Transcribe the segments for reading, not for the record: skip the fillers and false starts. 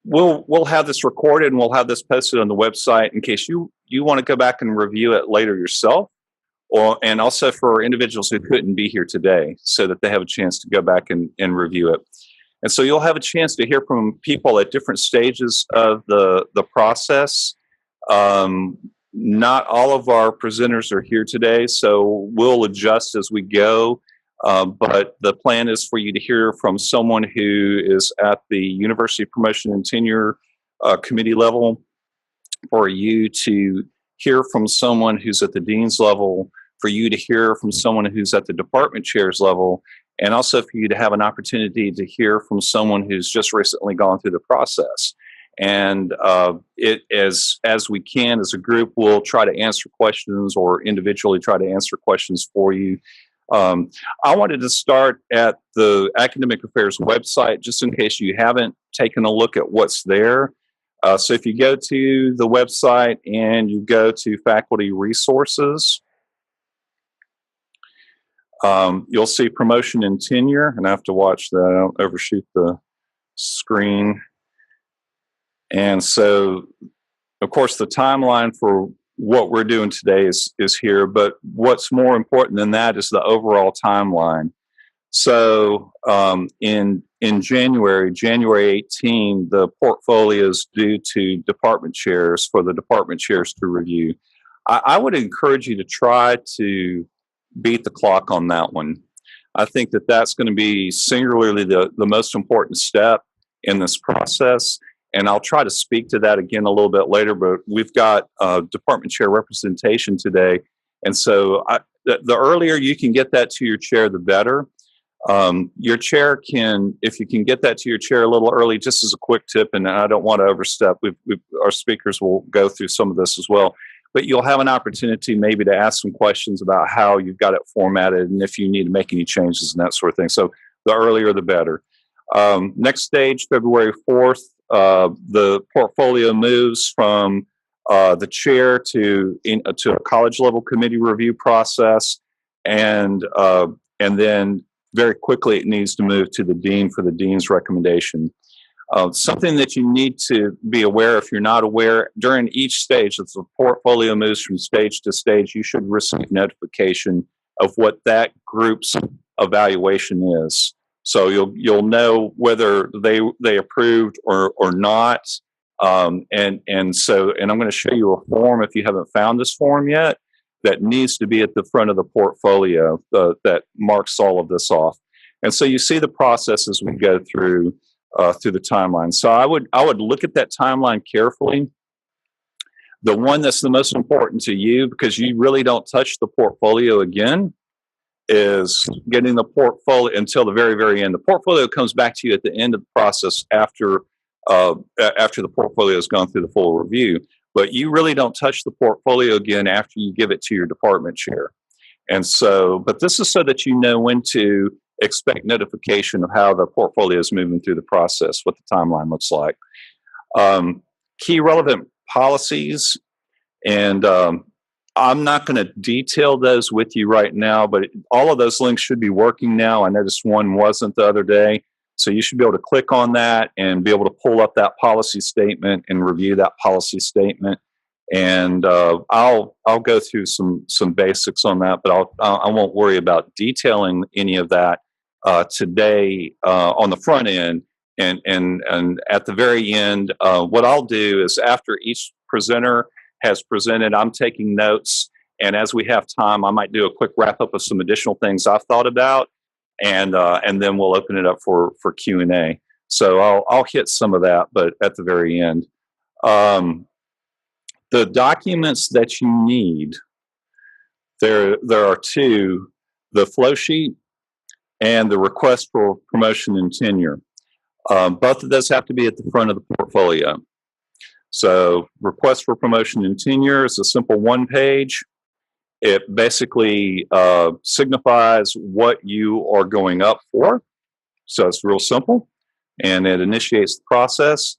we'll have this recorded and we'll have this posted on the website in case you want to go back and review it later yourself, or and also for individuals who couldn't be here today, so that they have a chance to go back and review it. And so you'll have a chance to hear from people at different stages of the process. Not all of our presenters are here today, so we'll adjust as we go. But the plan is for you to hear from someone who is at the University Promotion and Tenure committee level, for you to hear from someone who's at the dean's level, for you to hear from someone who's at the department chair's level, and also for you to have an opportunity to hear from someone who's just recently gone through the process. And as we can, as a group, we'll try to answer questions, or individually try to answer questions for you. I wanted to start at the Academic Affairs website, just in case you haven't taken a look at what's there. So if you go to the website and you go to faculty resources, you'll see promotion and tenure, and I have to watch that I don't overshoot the screen. And so, of course, the timeline for what we're doing today is here, but what's more important than that is the overall timeline. So in January 18, the portfolio is due to department chairs for the department chairs to review. I would encourage you to try to beat the clock on that one. I think that that's going to be singularly the most important step in this process. And I'll try to speak to that again a little bit later, but we've got department chair representation today. And so the earlier you can get that to your chair, the better. Your chair can, if you can get that to your chair a little early, just as a quick tip, and I don't want to overstep, our speakers will go through some of this as well, but you'll have an opportunity maybe to ask some questions about how you've got it formatted and if you need to make any changes and that sort of thing. So the earlier, the better. Next stage, February 4th, the portfolio moves from the chair to a college level committee review process, and then very quickly it needs to move to the dean for the dean's recommendation. Something that you need to be aware, if you're not aware, during each stage, as the portfolio moves from stage to stage, you should receive notification of what that group's evaluation is. So you'll know whether they approved or not. And I'm going to show you a form, if you haven't found this form yet, that needs to be at the front of the portfolio that marks all of this off. And so you see the process as we go through the timeline. So I would look at that timeline carefully. The one that's the most important to you, because you really don't touch the portfolio again, is getting the portfolio until the very, very end. The portfolio comes back to you at the end of the process after the portfolio has gone through the full review. But you really don't touch the portfolio again after you give it to your department chair. And so, but this is so that you know when to expect notification of how the portfolio is moving through the process, what the timeline looks like. Key relevant policies, and I'm not going to detail those with you right now, but all of those links should be working now. I noticed one wasn't the other day. So you should be able to click on that and be able to pull up that policy statement and review that policy statement. And I'll go through some basics on that, but I won't worry about detailing any of that today on the front end. And at the very end, what I'll do is, after each presenter has presented, I'm taking notes, and as we have time, I might do a quick wrap up of some additional things I've thought about, and then we'll open it up for Q&A. So I'll hit some of that, but at the very end. The documents that you need, there are two: the flow sheet and the request for promotion and tenure. Both of those have to be at the front of the portfolio. So request for promotion and tenure is a simple one page. It basically signifies what you are going up for. So it's real simple, and it initiates the process.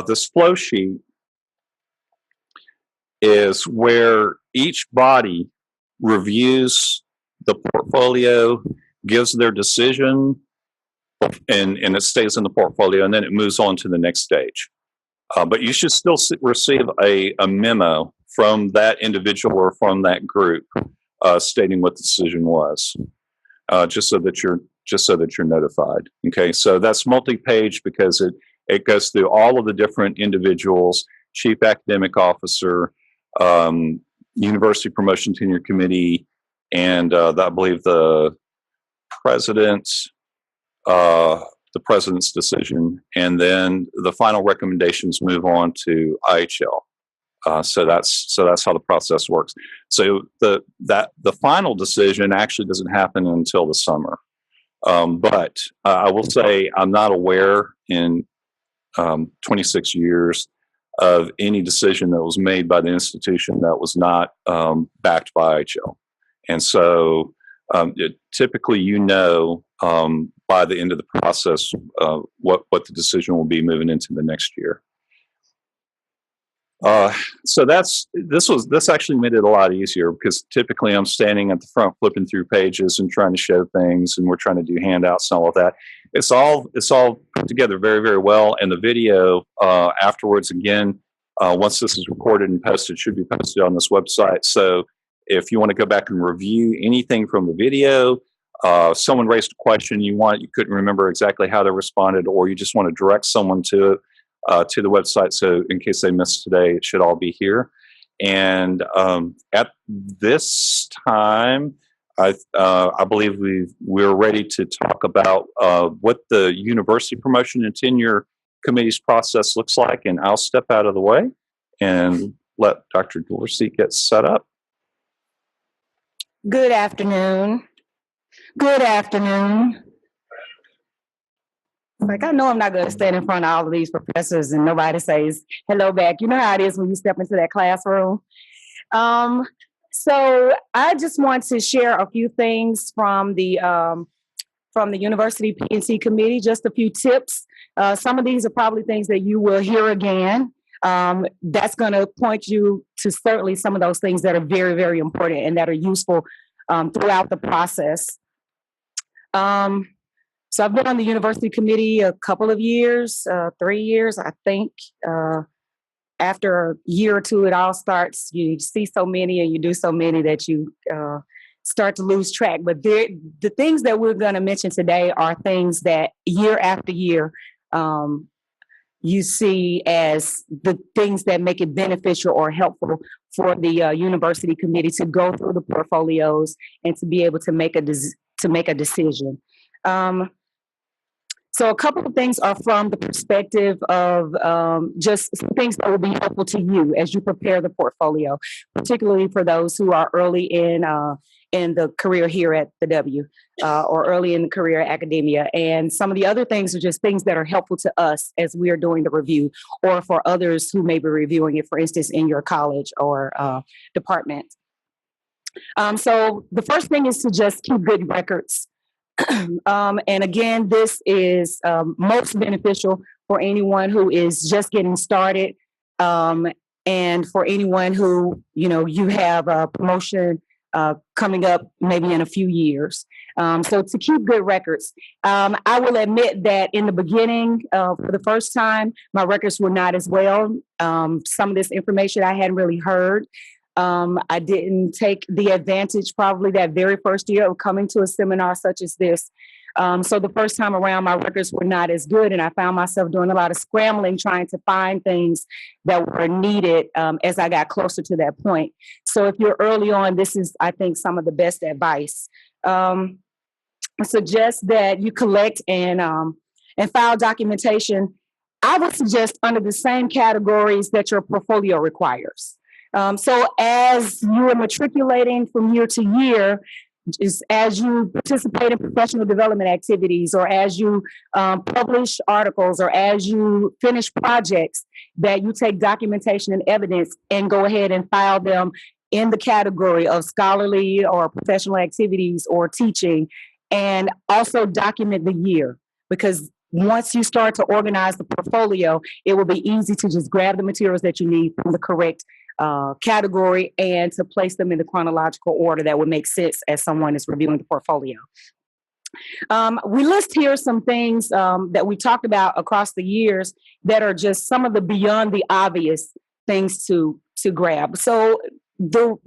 This flow sheet is where each body reviews the portfolio, gives their decision and it stays in the portfolio, and then it moves on to the next stage. But you should still receive a memo from that individual or from that group stating what the decision was, just so that you're notified. Okay, so that's multi-page because it goes through all of the different individuals, chief academic officer, university promotion tenure committee, and I believe the president's decision, and then the final recommendations move on to IHL. So that's how the process works. So the final decision actually doesn't happen until the summer. But I will say I'm not aware in 26 years of any decision that was made by the institution that was not backed by IHL. And so typically, by the end of the process, what the decision will be moving into the next year. So this actually made it a lot easier because typically I'm standing at the front flipping through pages and trying to show things, and we're trying to do handouts and all of that. It's all put together very, very well, and the video afterwards, again, once this is recorded and posted, should be posted on this website. So if you want to go back and review anything from the video, someone raised a question you couldn't remember exactly how they responded, or you just want to direct someone to the website. So in case they missed today, it should all be here. And at this time, I believe we're ready to talk about what the University Promotion and Tenure Committee's process looks like. And I'll step out of the way and let Dr. Dorsey get set up. Good afternoon. Good afternoon. Like, I know I'm not going to stand in front of all of these professors and nobody says hello back. You know how it is when you step into that classroom. So I just want to share a few things from the University P&C Committee, just a few tips. Some of these are probably things that you will hear again. That's going to point you to certainly some of those things that are very, very important and that are useful throughout the process. So I've been on the university committee a couple of years, 3 years, I think. After a year or two, it all starts. You see so many and you do so many that you start to lose track. But the things that we're going to mention today are things that year after year you see as the things that make it beneficial or helpful for the university committee to go through the portfolios and to be able to make a decision. So a couple of things are from the perspective of just things that will be helpful to you as you prepare the portfolio, particularly for those who are early in the career here at the W or early in the career academia. And some of the other things are just things that are helpful to us as we are doing the review, or for others who may be reviewing it, for instance, in your college or department. So the first thing is to just keep good records. And again, this is most beneficial for anyone who is just getting started, and for anyone who, you have a promotion coming up maybe in a few years. So to keep good records, I will admit that in the beginning, for the first time, my records were not as well. Some of this information I hadn't really heard. I didn't take the advantage probably that very first year of coming to a seminar such as this. So the first time around, my records were not as good, and I found myself doing a lot of scrambling, trying to find things that were needed as I got closer to that point. So if you're early on, this is, I think, some of the best advice. I suggest that you collect and file documentation. I would suggest under the same categories that your portfolio requires. So as you are matriculating from year to year, just as you participate in professional development activities, or as you publish articles, or as you finish projects, that you take documentation and evidence and go ahead and file them in the category of scholarly or professional activities or teaching, and also document the year, because once you start to organize the portfolio, it will be easy to just grab the materials that you need from the correct category and to place them in the chronological order that would make sense as someone is reviewing the portfolio. We list here some things that we talked about across the years that are just some of the beyond the obvious things to grab. So the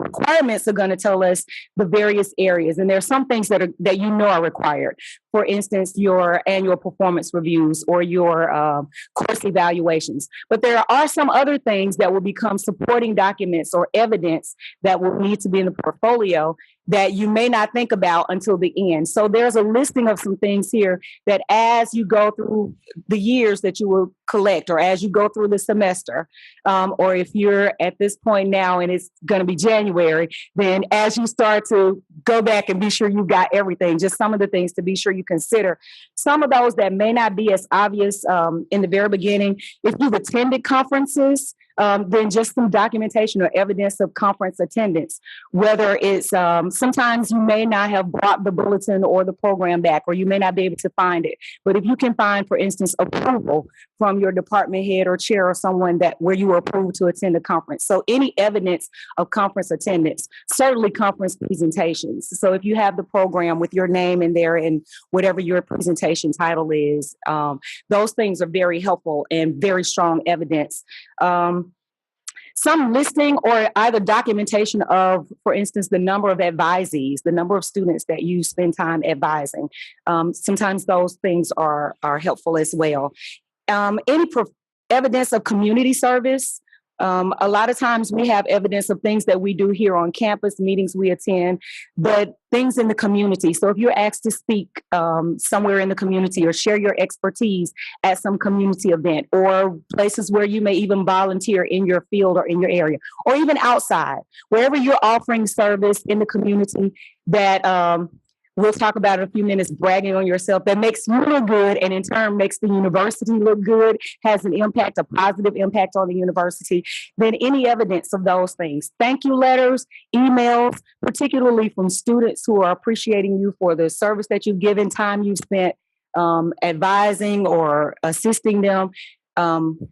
requirements are going to tell us the various areas, and there are some things that you know are required. For instance, your annual performance reviews or your course evaluations. But there are some other things that will become supporting documents or evidence that will need to be in the portfolio that you may not think about until the end. So there's a listing of some things here that as you go through the years that you will collect, or as you go through the semester, or if you're at this point now and it's going to be January, then as you start to go back and be sure you got everything, just some of the things to be sure you consider. Some of those that may not be as obvious in the very beginning. If you've attended conferences, then just some documentation or evidence of conference attendance, whether it's sometimes you may not have brought the bulletin or the program back, or you may not be able to find it. But if you can find, for instance, approval from your department head or chair or someone that where you were approved to attend the conference. So any evidence of conference attendance, certainly conference presentations. So if you have the program with your name in there and whatever your presentation title is, those things are very helpful and very strong evidence. Some listing or either documentation of, for instance, the number of advisees, the number of students that you spend time advising. Sometimes those things are helpful as well. Evidence of community service. A lot of times we have evidence of things that we do here on campus, meetings we attend, but things in the community. So if you're asked to speak somewhere in the community or share your expertise at some community event, or places where you may even volunteer in your field or in your area, or even outside, wherever you're offering service in the community that we'll talk about in a few minutes, bragging on yourself, that makes you look good and in turn makes the university look good, has an impact, a positive impact on the university, then any evidence of those things. Thank you letters, emails, particularly from students who are appreciating you for the service that you've given, time you've spent advising or assisting them,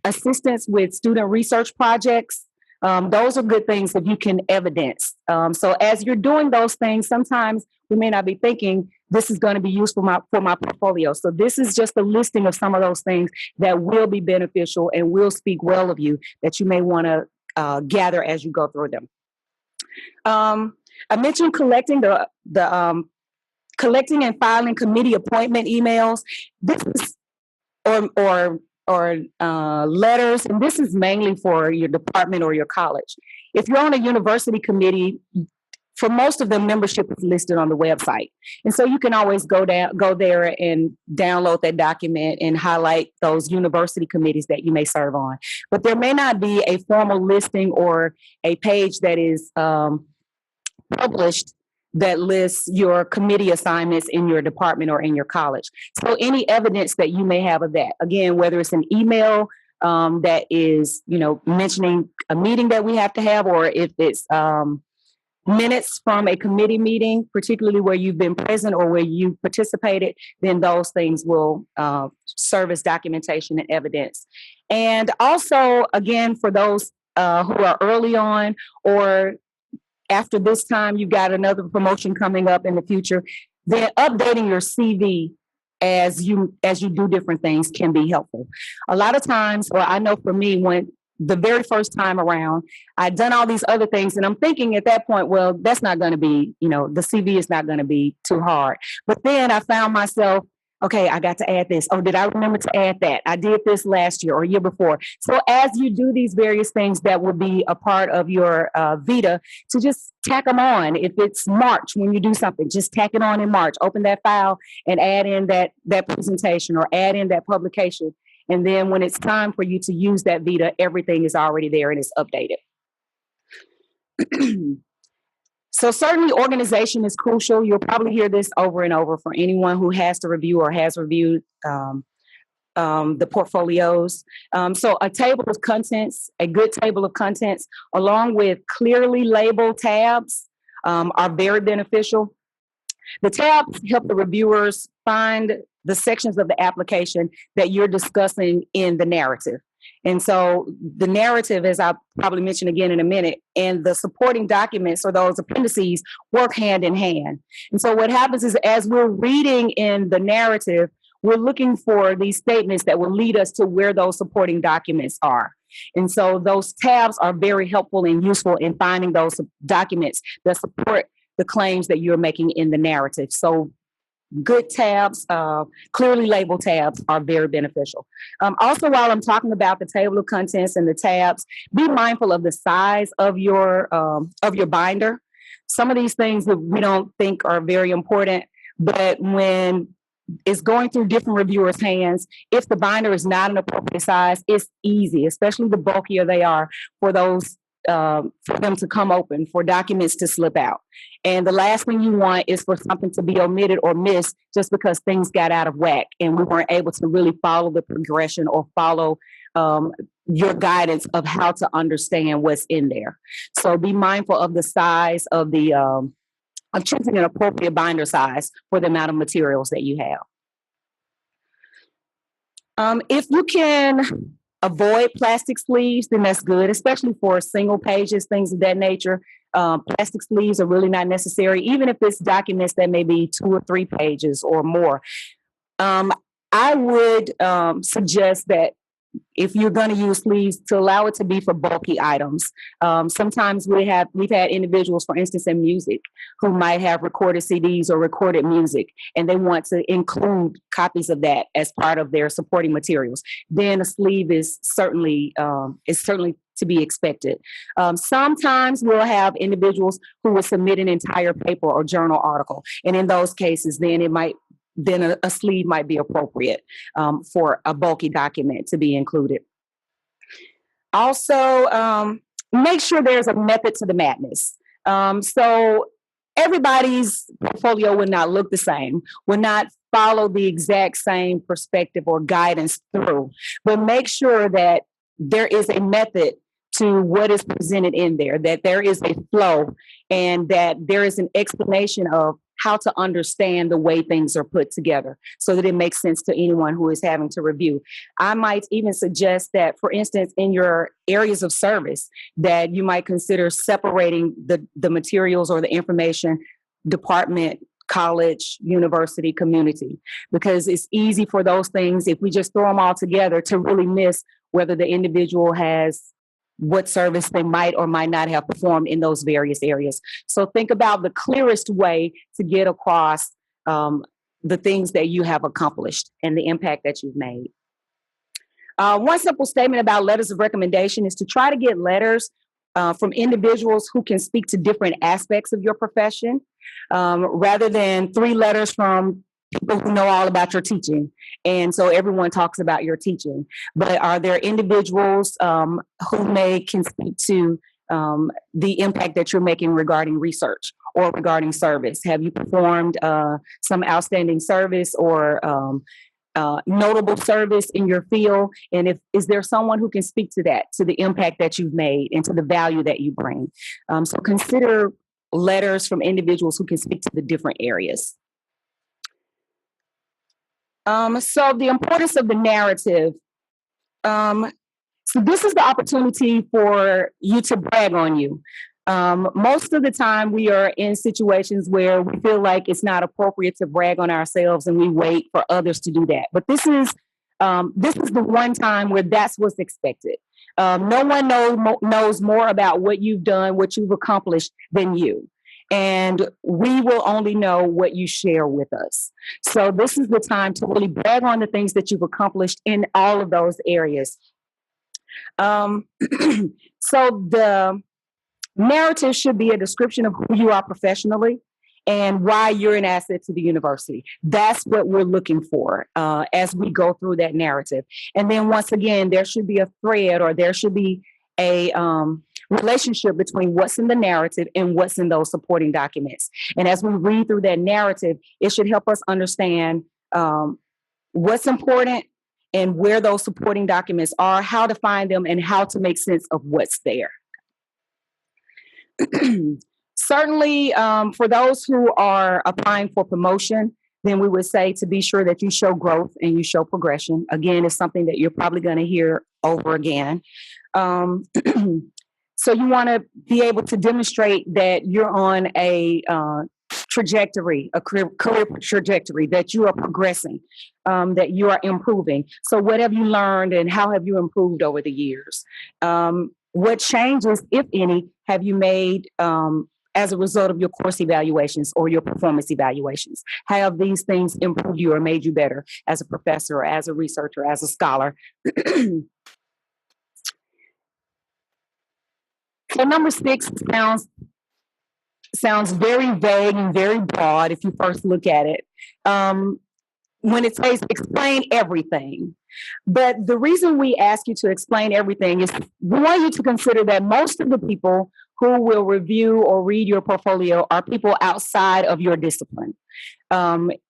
assistance with student research projects. Those are good things that you can evidence. So as you're doing those things, sometimes we may not be thinking this is going to be useful for my portfolio. So this is just a listing of some of those things that will be beneficial and will speak well of you that you may want to gather as you go through them. I mentioned collecting collecting and filing committee appointment emails. This is or letters, and this is mainly for your department or your college. If you're on a university committee, for most of them, membership is listed on the website. And so you can always go there and download that document and highlight those university committees that you may serve on. But there may not be a formal listing or a page that is published that lists your committee assignments in your department or in your college. So any evidence that you may have of that, again, whether it's an email that is, mentioning a meeting that we have to have, or if it's minutes from a committee meeting, particularly where you've been present or where you participated, then those things will serve as documentation and evidence. And also, again, for those who are early on, or after this time, you've got another promotion coming up in the future, then updating your CV as you do different things can be helpful. A lot of times, or I know for me, when the very first time around, I'd done all these other things, and I'm thinking at that point, well, that's not going to be, the CV is not going to be too hard. But then I found myself, okay, I got to add this. Oh, did I remember to add that? I did this last year or year before. So as you do these various things that will be a part of your Vita, to just tack them on. If it's March when you do something, just tack it on in March. Open that file and add in that presentation or add in that publication. And then when it's time for you to use that Vita, everything is already there and it's updated. So certainly organization is crucial. You'll probably hear this over and over for anyone who has to review or has reviewed the portfolios. So a table of contents, a good table of contents, along with clearly labeled tabs are very beneficial. The tabs help the reviewers find the sections of the application that you're discussing in the narrative. And so the narrative, as I'll probably mention again in a minute, and the supporting documents or those appendices work hand in hand. And so what happens is as we're reading in the narrative, we're looking for these statements that will lead us to where those supporting documents are. And so those tabs are very helpful and useful in finding those documents that support the claims that you're making in the narrative. So good tabs, clearly labeled tabs are very beneficial. Also, while I'm talking about the table of contents and the tabs, be mindful of the size of your binder. Some of these things that we don't think are very important, but when it's going through different reviewers' hands, if the binder is not an appropriate size, it's easy, especially the bulkier they are, for those for them to come open, for documents to slip out. And the last thing you want is for something to be omitted or missed just because things got out of whack and we weren't able to really follow the progression or follow your guidance of how to understand what's in there. So be mindful of the size of the of choosing an appropriate binder size for the amount of materials that you have. If you can avoid plastic sleeves, then that's good, especially for single pages, things of that nature. Plastic sleeves are really not necessary, even if it's documents that may be 2 or 3 pages or more. I would suggest that if you're going to use sleeves, to allow it to be for bulky items. Sometimes we've had individuals, for instance, in music, who might have recorded CDs or recorded music, and they want to include copies of that as part of their supporting materials. Then a sleeve is certainly to be expected. Sometimes we'll have individuals who will submit an entire paper or journal article, and in those cases, then a sleeve might be appropriate for a bulky document to be included. Also, make sure there's a method to the madness. So everybody's portfolio would not look the same, would not follow the exact same perspective or guidance through, but make sure that there is a method to what is presented in there, that there is a flow, and that there is an explanation of how to understand the way things are put together so that it makes sense to anyone who is having to review. I might even suggest that, for instance, in your areas of service, that you might consider separating the materials or the information department, college, university, community, because it's easy for those things, if we just throw them all together, to really miss whether the individual has what service they might or might not have performed in those various areas. So think about the clearest way to get across the things that you have accomplished and the impact that you've made. One simple statement about letters of recommendation is to try to get letters from individuals who can speak to different aspects of your profession, rather than 3 letters from people who know all about your teaching. And so everyone talks about your teaching. But are there individuals who can speak to the impact that you're making regarding research or regarding service? Have you performed some outstanding service or notable service in your field? And is there someone who can speak to that, to the impact that you've made and to the value that you bring? So consider letters from individuals who can speak to the different areas. So the importance of the narrative. So this is the opportunity for you to brag on you. Most of the time we are in situations where we feel like it's not appropriate to brag on ourselves and we wait for others to do that. But this is the one time where that's what's expected. No one knows more about what you've done, what you've accomplished than you. And we will only know what you share with us. So this is the time to really brag on the things that you've accomplished in all of those areas. So the narrative should be a description of who you are professionally and why you're an asset to the university. That's what we're looking for as we go through that narrative. And then once again, there should be a thread, or there should be a relationship between what's in the narrative and what's in those supporting documents. And as we read through that narrative, it should help us understand what's important and where those supporting documents are, how to find them, and how to make sense of what's there. Certainly, for those who are applying for promotion, then we would say to be sure that you show growth and you show progression. Again, it's something that you're probably going to hear over again. So you want to be able to demonstrate that you're on a trajectory, a career trajectory, that you are progressing, that you are improving. So what have you learned and how have you improved over the years? What changes, if any, have you made as a result of your course evaluations or your performance evaluations? How have these things improved you or made you better as a professor, or as a researcher, as a scholar? So number 6 sounds very vague and very broad if you first look at it. When it says explain everything. But the reason we ask you to explain everything is we want you to consider that most of the people who will review or read your portfolio are people outside of your discipline.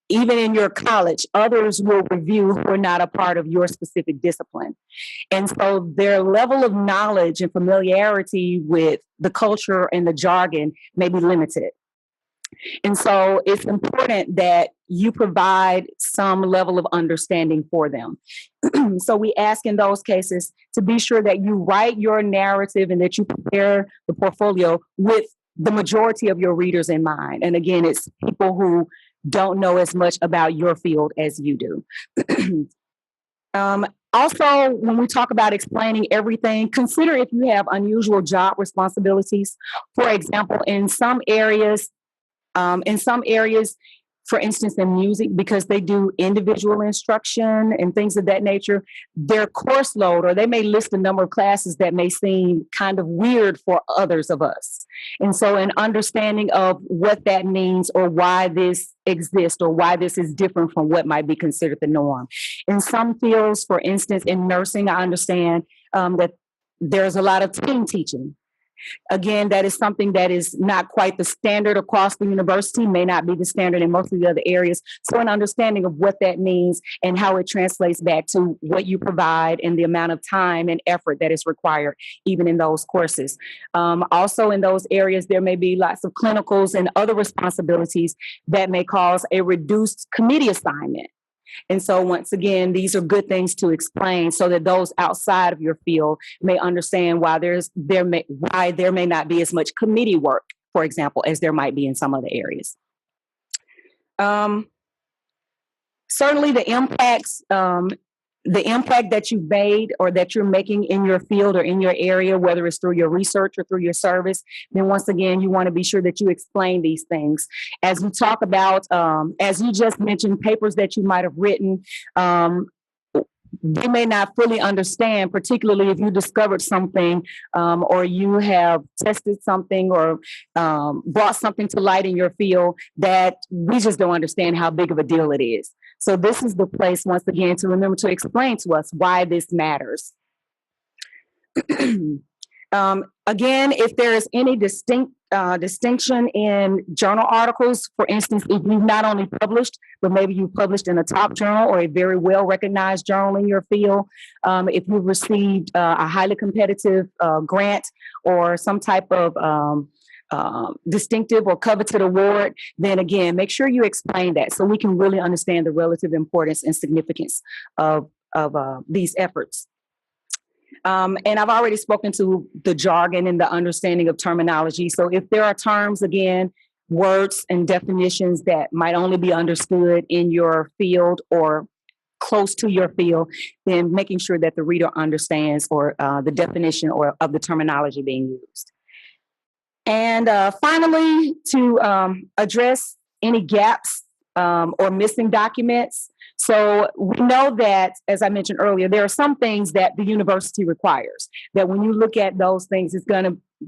Even in your college, others will review who are not a part of your specific discipline. And so their level of knowledge and familiarity with the culture and the jargon may be limited. And so it's important that you provide some level of understanding for them. So we ask in those cases to be sure that you write your narrative and that you prepare the portfolio with the majority of your readers in mind. And again, it's people who don't know as much about your field as you do. Also, when we talk about explaining everything, consider if you have unusual job responsibilities. For example, in some areas, for instance, in music, because they do individual instruction and things of that nature, their course load, or they may list a number of classes that may seem kind of weird for others of us. And so an understanding of what that means or why this exists or why this is different from what might be considered the norm. In some fields, for instance, in nursing, I understand that there's a lot of team teaching. Again, that is something that is not quite the standard across the university, may not be the standard in most of the other areas. So an understanding of what that means and how it translates back to what you provide and the amount of time and effort that is required, even in those courses. Also in those areas, there may be lots of clinicals and other responsibilities that may cause a reduced committee assignment. And so once again, these are good things to explain so that those outside of your field may understand why there may not be as much committee work, for example, as there might be in some other areas. Certainly the impact that you've made or that you're making in your field or in your area, whether it's through your research or through your service, then once again, you want to be sure that you explain these things. As we talk about, as you just mentioned, papers that you might have written, they may not fully understand, particularly if you discovered something or you have tested something or brought something to light in your field that we just don't understand how big of a deal it is. So this is the place, once again, to remember to explain to us why this matters. Again, if there is any distinction in journal articles, for instance, if you've not only published, but maybe you've published in a top journal or a very well-recognized journal in your field, if you've received a highly competitive grant or some type of distinctive or coveted award, then again, make sure you explain that so we can really understand the relative importance and significance of these efforts. And I've already spoken to the jargon and the understanding of terminology. So if there are terms, again, words and definitions that might only be understood in your field or close to your field, then making sure that the reader understands or the definition or of the terminology being used. And finally, to address any gaps or missing documents. So we know that, as I mentioned earlier, there are some things that the university requires, that when you look at those things, it's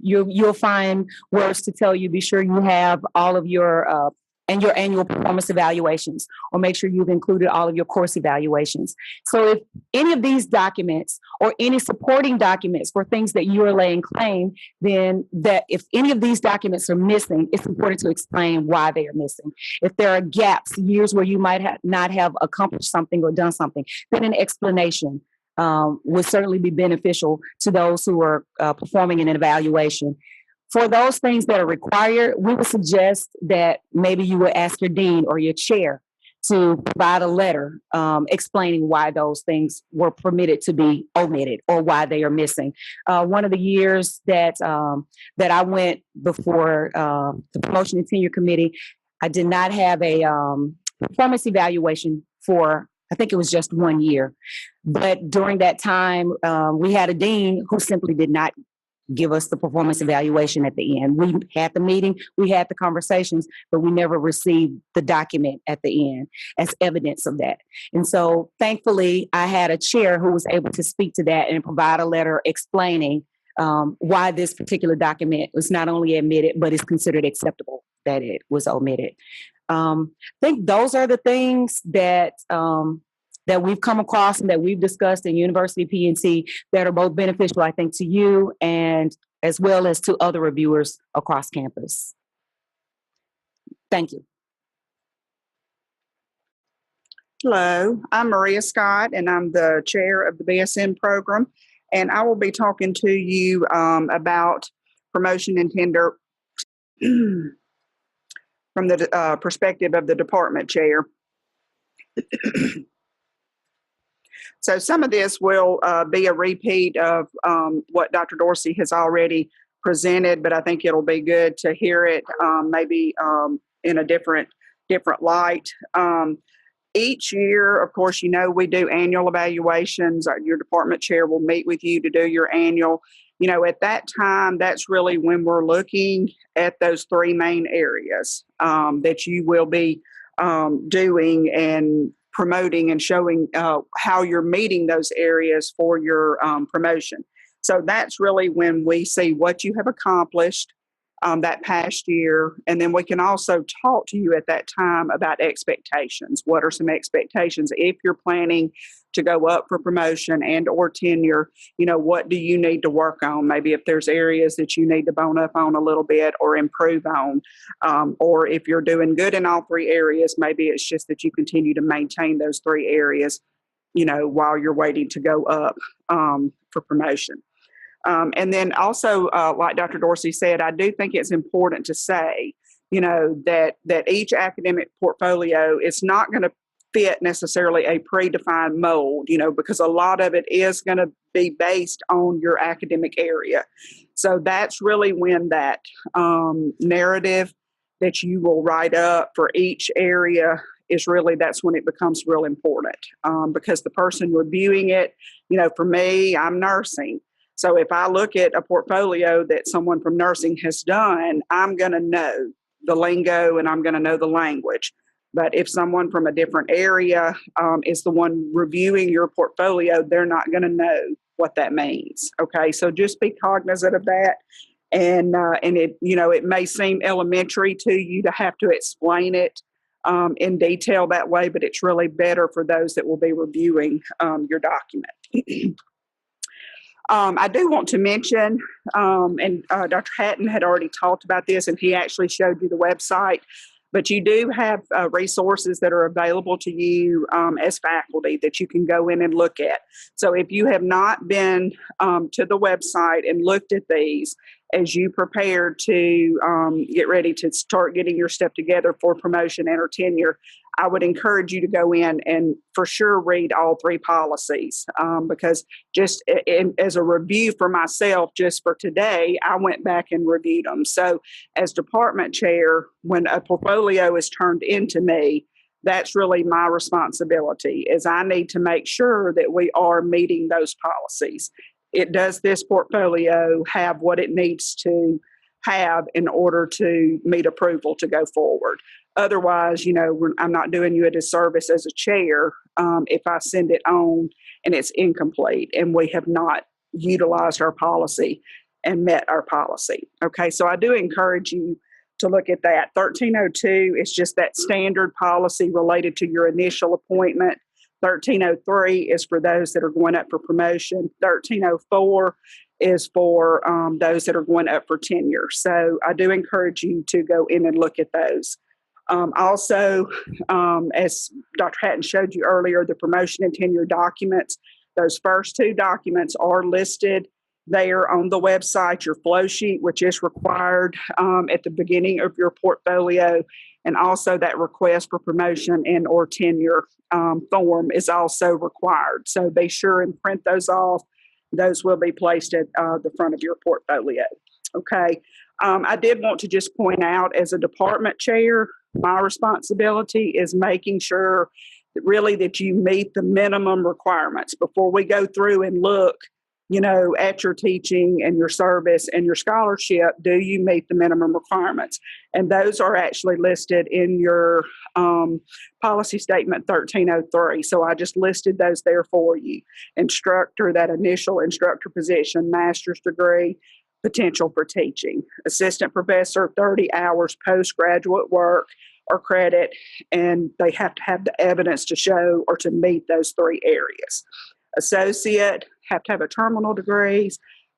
you'll find words to tell you, be sure you have all of your annual performance evaluations, or make sure you've included all of your course evaluations. So if any of these documents or any supporting documents for things that you are laying claim, then that if any of these documents are missing, it's important to explain why they are missing. If there are gaps, years where you might not have accomplished something or done something, then an explanation would certainly be beneficial to those who are performing an evaluation. For those things that are required, we would suggest that maybe you would ask your dean or your chair to provide a letter explaining why those things were permitted to be omitted or why they are missing. One of the years that I went before the Promotion and Tenure Committee, I did not have a performance evaluation for, I think it was just 1 year. But during that time, we had a dean who simply did not give us the performance evaluation at the end. We had the meeting, we had the conversations, but we never received the document at the end as evidence of that. And so thankfully, I had a chair who was able to speak to that and provide a letter explaining why this particular document was not only omitted, but is considered acceptable that it was omitted. I think those are the things that that we've come across and that we've discussed in University PNC that are both beneficial, I think, to you and as well as to other reviewers across campus. Thank you. Hello, I'm Maria Scott, and I'm the chair of the BSN program. And I will be talking to you about promotion and tenure from the perspective of the department chair. So some of this will be a repeat of what Dr. Dorsey has already presented, but I think it'll be good to hear it maybe in a different light. Each year, of course, you know, we do annual evaluations. Your department chair will meet with you to do your annual. You know, at that time, that's really when we're looking at those three main areas that you will be doing and promoting and showing how you're meeting those areas for your promotion. So that's really when we see what you have accomplished that past year. And then we can also talk to you at that time about expectations. What are some expectations if you're planning to go up for promotion and or tenure? You know, what do you need to work on? Maybe if there's areas that you need to bone up on a little bit or improve on, or if you're doing good in all three areas, maybe it's just that you continue to maintain those three areas, you know, while you're waiting to go up for promotion. And then also, like Dr. Dorsey said, I do think it's important to say, you know, that each academic portfolio is not going to fit necessarily a predefined mold, you know, because a lot of it is going to be based on your academic area. So that's really when that narrative that you will write up for each area is really, that's when it becomes real important because the person reviewing it, you know, for me, I'm nursing. So if I look at a portfolio that someone from nursing has done, I'm going to know the lingo and I'm going to know the language. But if someone from a different area is the one reviewing your portfolio, they're not going to know what that means. Okay, so just be cognizant of that. And it, you know, it may seem elementary to you to have to explain it in detail that way, but it's really better for those that will be reviewing your document. I do want to mention, and Dr. Hatton had already talked about this, and he actually showed you the website, but you do have resources that are available to you as faculty that you can go in and look at. So if you have not been to the website and looked at these as you prepare to get ready to start getting your stuff together for promotion and or tenure, I would encourage you to go in and for sure read all three policies because just as a review for myself, just for today, I went back and reviewed them. So as department chair, when a portfolio is turned into me, that's really my responsibility is I need to make sure that we are meeting those policies. Does this portfolio have what it needs to have in order to meet approval to go forward? Otherwise, you know, I'm not doing you a disservice as a chair if I send it on and it's incomplete and we have not utilized our policy and met our policy. Okay, so I do encourage you to look at that. 1302 is just that standard policy related to your initial appointment. 1303 is for those that are going up for promotion. 1304 is for those that are going up for tenure. So I do encourage you to go in and look at those. Also, as Dr. Hatton showed you earlier, the promotion and tenure documents, those first two documents are listed there on the website your flow sheet, which is required at the beginning of your portfolio, and also that request for promotion and or tenure form is also required. So be sure and print those off. Those will be placed at the front of your portfolio. Okay. I did want to just point out, as a department chair, my responsibility is making sure that really that you meet the minimum requirements before we go through and look, at your teaching and your service and your scholarship. Do you meet the minimum requirements? And those are actually listed in your policy statement 1303. So I just listed those there for you. Instructor, that initial instructor position, master's degree, potential for teaching. Assistant professor, 30 hours postgraduate work or credit, and they have to have the evidence to show or to meet those 3 areas. Associate, have to have a terminal degree,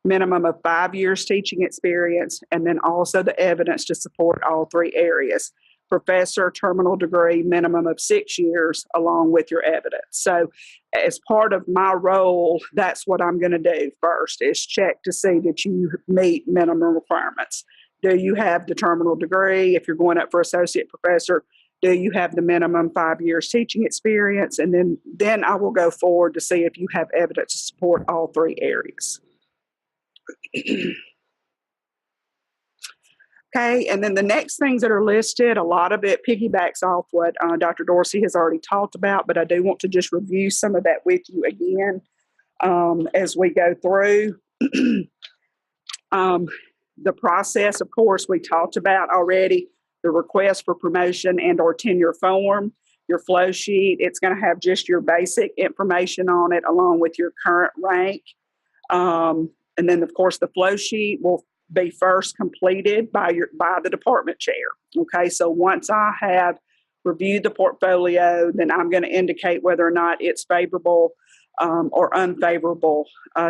minimum of 5 years teaching experience, and then also the evidence to support all 3 areas. Professor, terminal degree, minimum of 6 years, along with your evidence. So as part of my role, that's what I'm going to do first, is check to see that you meet minimum requirements. Do you have the terminal degree? If you're going up for associate professor, do you have the minimum 5 years teaching experience? And then I will go forward to see if you have evidence to support all 3 areas. Okay, and then the next things that are listed, a lot of it piggybacks off what Dr. Dorsey has already talked about, but I do want to just review some of that with you again as we go through. The process, of course, we talked about already. The request for promotion and or tenure form, your flow sheet, it's going to have just your basic information on it along with your current rank. And then, of course, the flow sheet will be first completed by the department chair. Okay, so once I have reviewed the portfolio, then I'm going to indicate whether or not it's favorable or unfavorable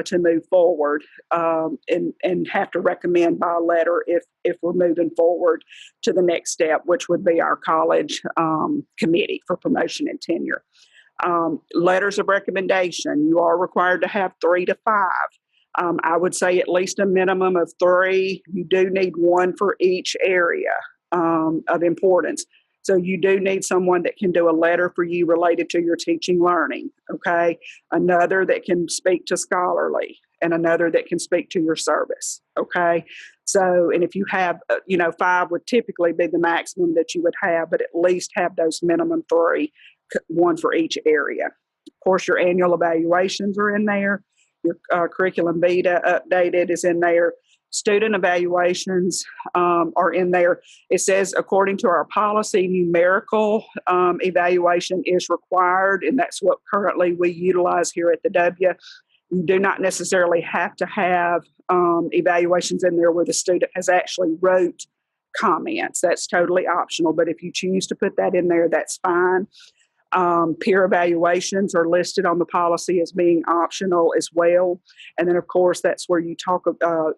to move forward, and have to recommend by letter if we're moving forward to the next step, which would be our college committee for promotion and tenure. Letters of recommendation, you are required to have 3 to 5. I would say at least a minimum of 3. You do need 1 for each area of importance. So you do need someone that can do a letter for you related to your teaching learning, okay? Another that can speak to scholarly, and another that can speak to your service, okay? So, and if you have, 5 would typically be the maximum that you would have, but at least have those minimum 3, 1 for each area. Of course, your annual evaluations are in there. Your curriculum vitae updated is in there. Student evaluations are in there. It says, according to our policy, numerical evaluation is required, and that's what currently we utilize here at the W. You do not necessarily have to have evaluations in there where the student has actually wrote comments. That's totally optional, but if you choose to put that in there, that's fine. Peer evaluations are listed on the policy as being optional as well. And then, of course, that's where you talk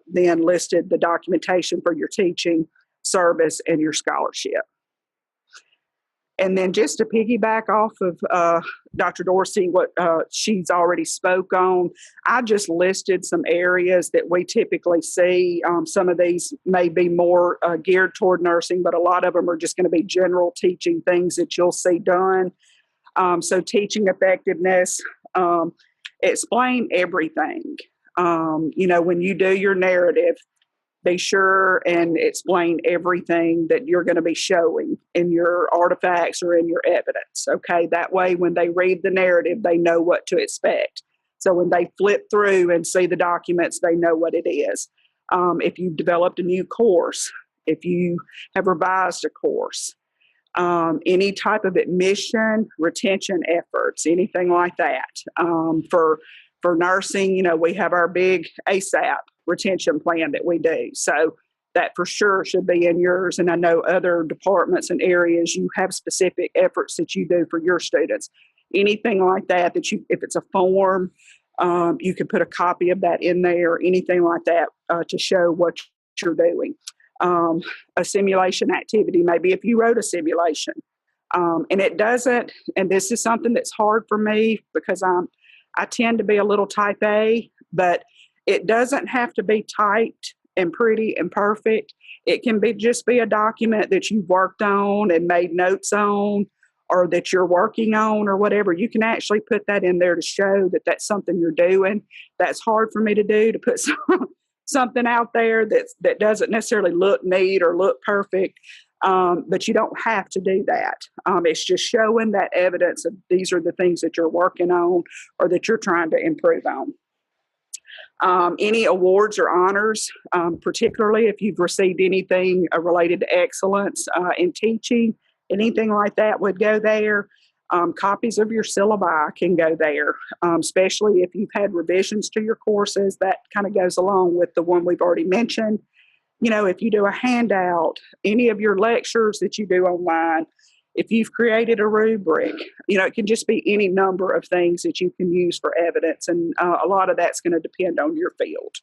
then listed the documentation for your teaching, service, and your scholarship. And then just to piggyback off of Dr. Dorsey, what she's already spoke on, I just listed some areas that we typically see. Some of these may be more geared toward nursing, but a lot of them are just going to be general teaching things that you'll see done. So teaching effectiveness, explain everything. When you do your narrative, be sure and explain everything that you're going to be showing in your artifacts or in your evidence. Okay, that way when they read the narrative, they know what to expect. So when they flip through and see the documents, they know what it is. If you've developed a new course, if you have revised a course, any type of admission, retention efforts, anything like that. For nursing, we have our big ASAP retention plan that we do. So that for sure should be in yours. And I know other departments and areas, you have specific efforts that you do for your students. Anything like that, if it's a form, you could put a copy of that in there, anything like that to show what you're doing. A simulation activity, maybe if you wrote a simulation, and it doesn't, and this is something that's hard for me because I tend to be a little type A, but It doesn't have to be typed and pretty and perfect. It can be just be a document that you've worked on and made notes on, or that you're working on, or whatever. You can actually put that in there to show that that's something you're doing. That's hard for me to do, to put something out there that doesn't necessarily look neat or look perfect. But you don't have to do that. It's just showing that evidence of these are the things that you're working on or that you're trying to improve on. Any awards or honors, particularly if you've received anything related to excellence in teaching, anything like that would go there. Copies of your syllabi can go there, especially if you've had revisions to your courses. That kind of goes along with the one we've already mentioned. You know, if you do a handout, any of your lectures that you do online, if you've created a rubric, you know, it can just be any number of things that you can use for evidence. And a lot of that's going to depend on your field.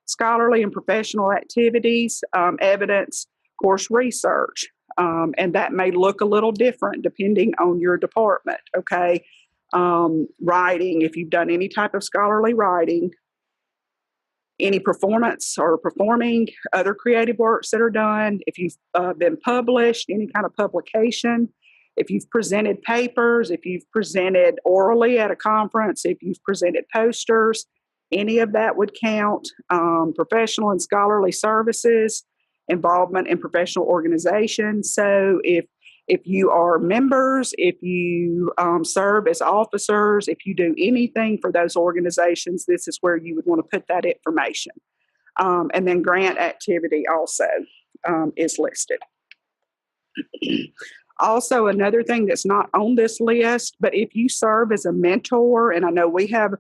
Scholarly and professional activities, evidence, course research, and that may look a little different depending on your department, okay? Writing, if you've done any type of scholarly writing, any performance or performing other creative works that are done, if you've been published, any kind of publication, if you've presented papers, if you've presented orally at a conference, if you've presented posters, any of that would count. Professional and scholarly services, involvement in professional organizations. So if you are members, if you serve as officers, if you do anything for those organizations, this is where you would want to put that information. And then grant activity also is listed. Also, another thing that's not on this list, but if you serve as a mentor, and I know we have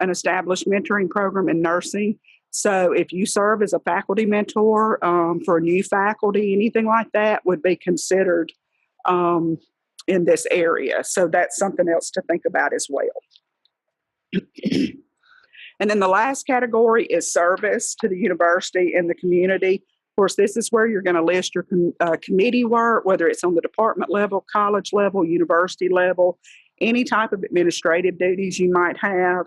an established mentoring program in nursing, so if you serve as a faculty mentor for new faculty, anything like that would be considered in this area. So that's something else to think about as well. And then the last category is service to the university and the community. Of course, this is where you're going to list your committee work, whether it's on the department level, college level, university level, any type of administrative duties you might have,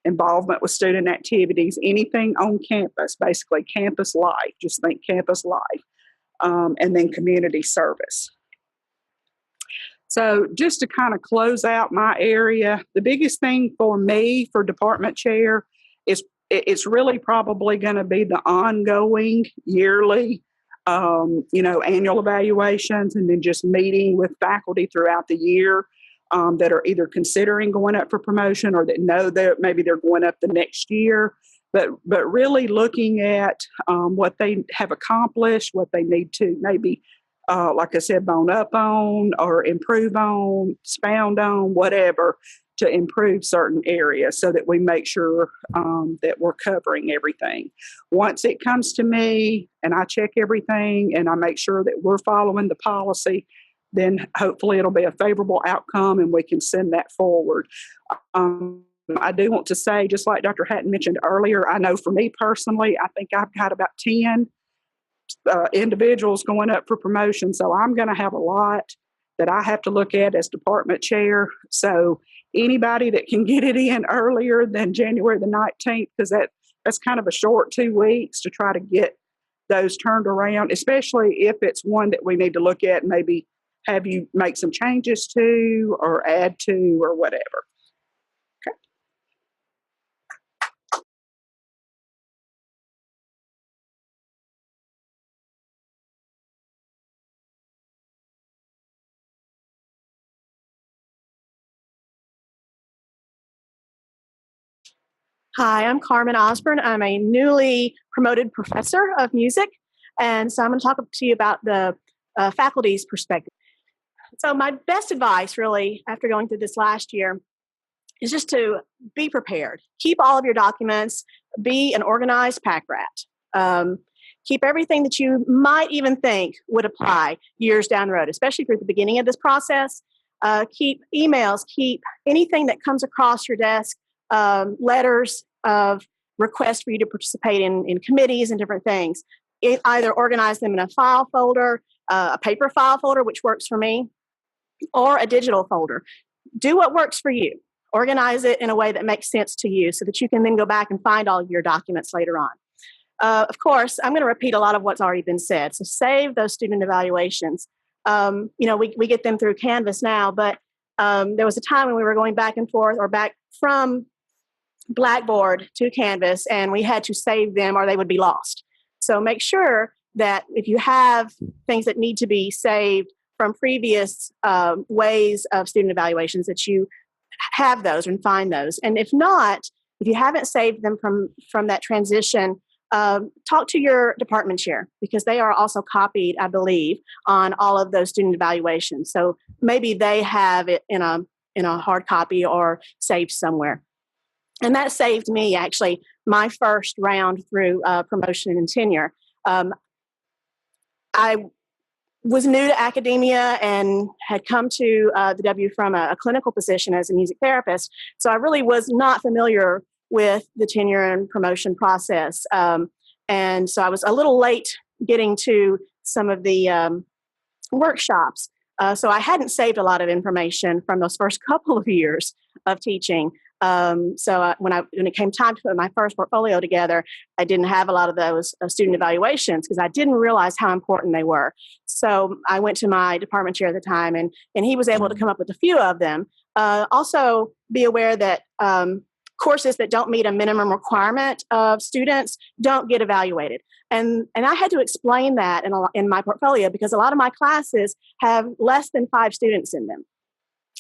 involvement with student activities, anything on campus, basically campus life, just think campus life, and then community service. So just to kind of close out my area, the biggest thing for me for department chair is it's really probably going to be the ongoing yearly, annual evaluations, and then just meeting with faculty throughout the year that are either considering going up for promotion or that know that maybe they're going up the next year. But really looking at what they have accomplished, what they need to maybe like I said, bone up on or improve on, expound on, whatever, to improve certain areas so that we make sure that we're covering everything. Once it comes to me and I check everything and I make sure that we're following the policy, then hopefully it'll be a favorable outcome and we can send that forward. I do want to say, just like Dr. Hatton mentioned earlier, I know for me personally, I think I've got about 10 individuals going up for promotion. So I'm going to have a lot that I have to look at as department chair. So anybody that can get it in earlier than January the 19th, because that's kind of a short 2 weeks to try to get those turned around, especially if it's one that we need to look at and maybe have you make some changes to or add to or whatever. Hi, I'm Carmen Osborne. I'm a newly promoted professor of music, and so I'm going to talk to you about the faculty's perspective. So my best advice, really, after going through this last year, is just to be prepared. Keep all of your documents. Be an organized pack rat. Keep everything that you might even think would apply years down the road, especially if you're at the beginning of this process. Keep emails. Keep anything that comes across your desk. Letters of requests for you to participate in committees and different things. Either organize them in a file folder, a paper file folder, which works for me, or a digital folder. Do what works for you. organize it in a way that makes sense to you so that you can then go back and find all of your documents later on. Of course, I'm going to repeat a lot of what's already been said. So save those student evaluations. We get them through Canvas now, but there was a time when we were going back and forth or back from Blackboard to Canvas, and we had to save them or they would be lost. So make sure that if you have things that need to be saved from previous ways of student evaluations, that you have those and find those. And if not, if you haven't saved them from that transition, talk to your department chair, because they are also copied, I believe, on all of those student evaluations. So maybe they have it in a hard copy or saved somewhere. And that saved me, actually, my first round through promotion and tenure. I was new to academia and had come to the W from a clinical position as a music therapist. So I really was not familiar with the tenure and promotion process. And so I was a little late getting to some of the workshops. So I hadn't saved a lot of information from those first couple of years of teaching. When it came time to put my first portfolio together, I didn't have a lot of those student evaluations because I didn't realize how important they were. So I went to my department chair at the time, and he was able to come up with a few of them. Also, be aware that courses that don't meet a minimum requirement of students don't get evaluated. And I had to explain that in my portfolio because a lot of my classes have less than 5 students in them.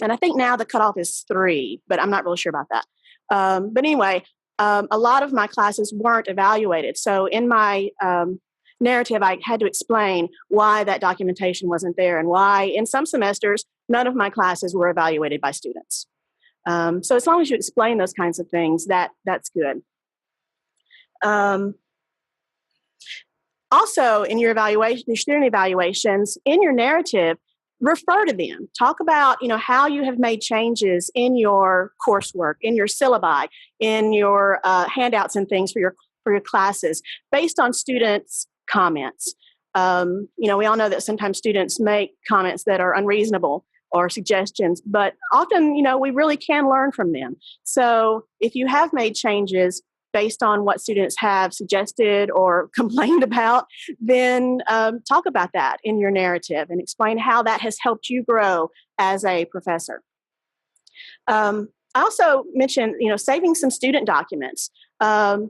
And I think now the cutoff is 3, but I'm not really sure about that. But anyway, a lot of my classes weren't evaluated. So in my narrative, I had to explain why that documentation wasn't there and why in some semesters, none of my classes were evaluated by students. So as long as you explain those kinds of things, that's good. Also, in your student evaluations, in your narrative, refer to them. Talk about, how you have made changes in your coursework, in your syllabi, in your handouts and things for your classes, based on students' comments. We all know that sometimes students make comments that are unreasonable or suggestions, but often, we really can learn from them. So if you have made changes based on what students have suggested or complained about, then talk about that in your narrative and explain how that has helped you grow as a professor. I also mentioned, saving some student documents, artwork,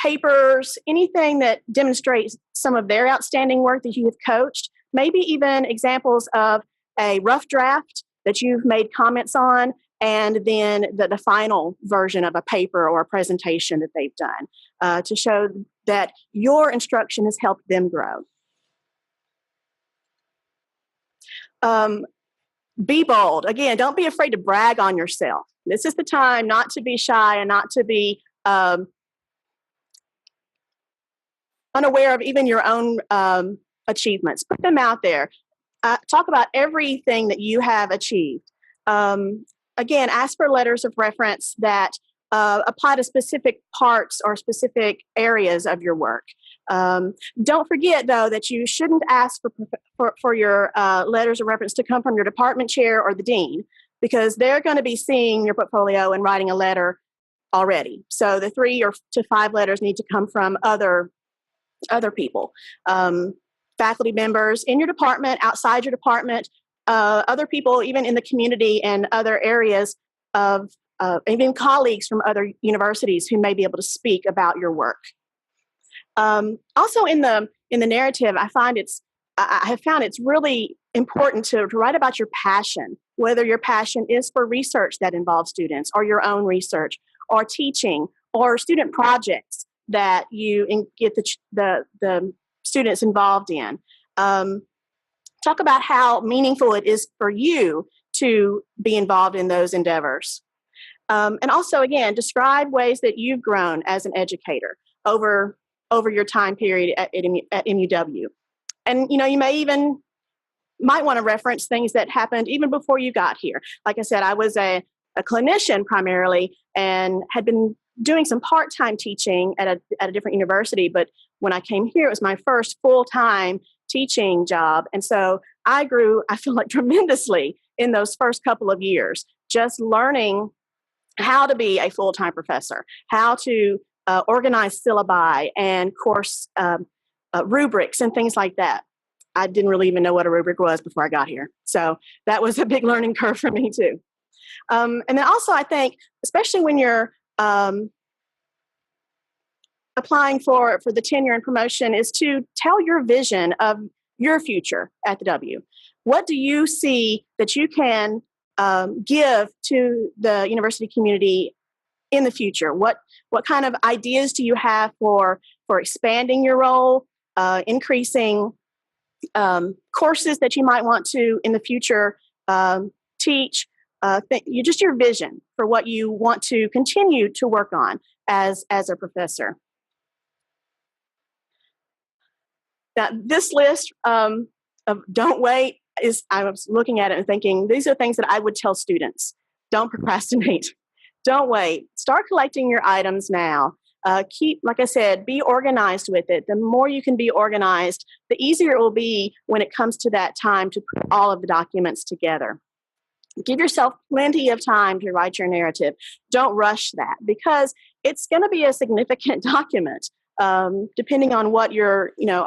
papers, anything that demonstrates some of their outstanding work that you have coached, maybe even examples of a rough draft that you've made comments on, and then the final version of a paper or a presentation that they've done to show that your instruction has helped them grow. Be bold. Again, don't be afraid to brag on yourself. This is the time not to be shy and not to be unaware of even your own achievements. Put them out there. Talk about everything that you have achieved. Again, ask for letters of reference that apply to specific parts or specific areas of your work. Don't forget, though, that you shouldn't ask for your letters of reference to come from your department chair or the dean, because they're going to be seeing your portfolio and writing a letter already. So the 3 to 5 letters need to come from other people, faculty members in your department, outside your department, other people, even in the community and other areas of even colleagues from other universities who may be able to speak about your work. Also, in the narrative, I have found it's really important to write about your passion, whether your passion is for research that involves students, or your own research, or teaching, or student projects that you get the students involved in. Talk about how meaningful it is for you to be involved in those endeavors. And also, again, describe ways that you've grown as an educator over your time period at MUW. And, you might want to reference things that happened even before you got here. Like I said, I was a clinician primarily and had been doing some part-time teaching at a different university. But when I came here, it was my first full-time teaching job. And so I grew, I feel like, tremendously in those first couple of years, just learning how to be a full-time professor, how to organize syllabi and course rubrics and things like that. I didn't really even know what a rubric was before I got here. So that was a big learning curve for me too. And then also I think, especially when you're applying for the tenure and promotion, is to tell your vision of your future at the W. What do you see that you can give to the university community in the future? What kind of ideas do you have for expanding your role, increasing courses that you might want to in the future teach? Just your vision for what you want to continue to work on as a professor. Now, this list of don't wait I was looking at it and thinking, these are things that I would tell students. Don't procrastinate. Don't wait. Start collecting your items now. Like I said, be organized with it. The more you can be organized, the easier it will be when it comes to that time to put all of the documents together. Give yourself plenty of time to write your narrative. Don't rush that, because it's going to be a significant document, depending on what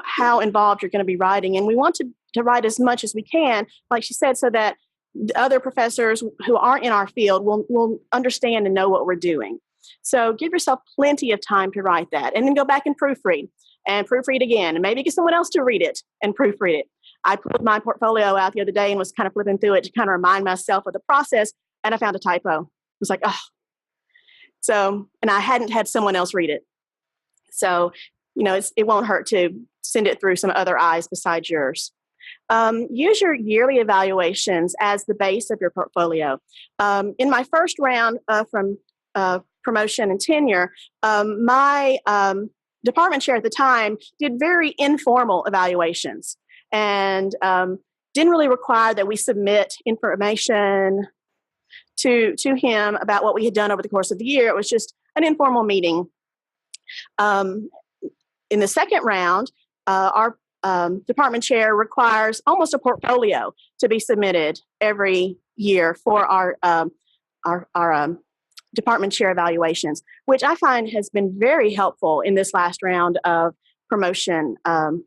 how involved you're going to be writing. And we want to write as much as we can, like she said, so that the other professors who aren't in our field will understand and know what we're doing. So give yourself plenty of time to write that, and then go back and proofread again, and maybe get someone else to read it and proofread it. I pulled my portfolio out the other day and was kind of flipping through it to kind of remind myself of the process, and I found a typo. I was like, oh. So, and I hadn't had someone else read it. So, it won't hurt to send it through some other eyes besides yours. Use your yearly evaluations as the base of your portfolio. In my first round from promotion and tenure, my department chair at the time did very informal evaluations, and didn't really require that we submit information to him about what we had done over the course of the year. It was just an informal meeting. In the second round, our department chair requires almost a portfolio to be submitted every year for our department chair evaluations, which I find has been very helpful in this last round of promotion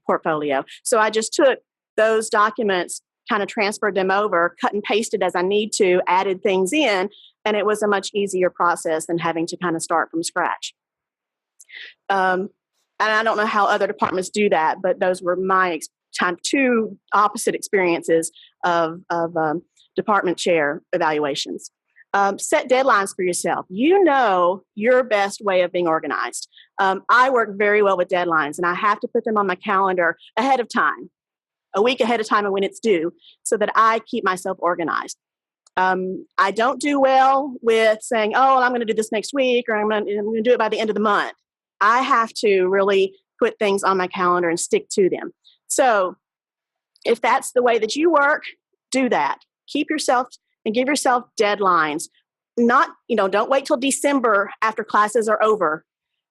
portfolio. So I just took those documents, kind of transferred them over, cut and pasted as I need to, added things in, and it was a much easier process than having to kind of start from scratch. And I don't know how other departments do that, but those were my two opposite experiences of department chair evaluations. Set deadlines for yourself. You know your best way of being organized. I work very well with deadlines, and I have to put them on my calendar ahead of time, a week ahead of time of when it's due, so that I keep myself organized. I don't do well with saying, oh, I'm going to do this next week, or I'm going to do it by the end of the month. I have to really put things on my calendar and stick to them. So if that's the way that you work, do that. Keep yourself and give yourself deadlines. Don't wait till December after classes are over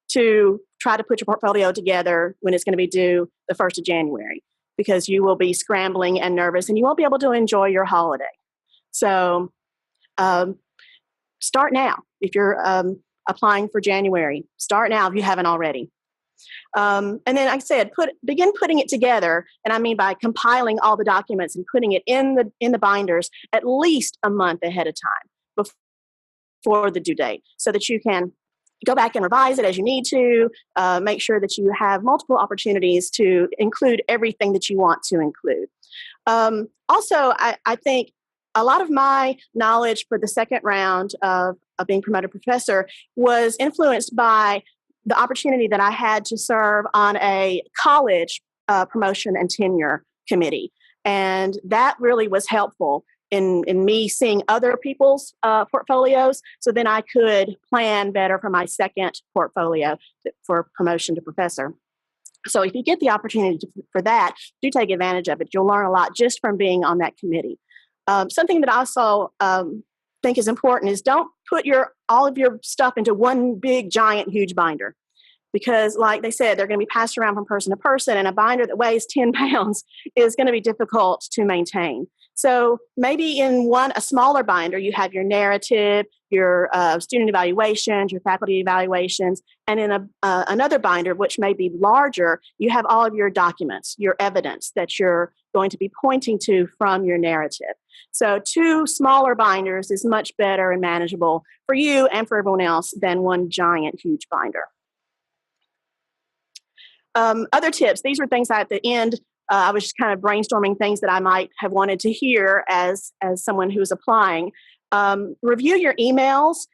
to try to put your portfolio together when it's going to be due the 1st of January, because you will be scrambling and nervous and you won't be able to enjoy your holiday. So start now. If you're applying for January, start now if you haven't already. And then, like I said, begin putting it together, and I mean by compiling all the documents and putting it in the binders at least a month ahead of time before the due date, so that you can go back and revise it as you need to. Make sure that you have multiple opportunities to include everything that you want to include. Also, I think a lot of my knowledge for the second round of being promoted professor was influenced by the opportunity that I had to serve on a college promotion and tenure committee. And that really was helpful in me seeing other people's portfolios. So then I could plan better for my second portfolio for promotion to professor. So if you get the opportunity for that, do take advantage of it. You'll learn a lot just from being on that committee. Something that I also think is important is don't put all of your stuff into one big, giant, huge binder. Because like they said, they're going to be passed around from person to person, and a binder that weighs 10 pounds is going to be difficult to maintain. So maybe in a smaller binder, you have your narrative, your student evaluations, your faculty evaluations, and in another binder, which may be larger, you have all of your documents, your evidence that you're going to be pointing to from your narrative. So 2 smaller binders is much better and manageable for you and for everyone else than one giant, huge binder. Other tips, these are things at the end. I was just kind of brainstorming things that I might have wanted to hear as someone who's applying. Review your emails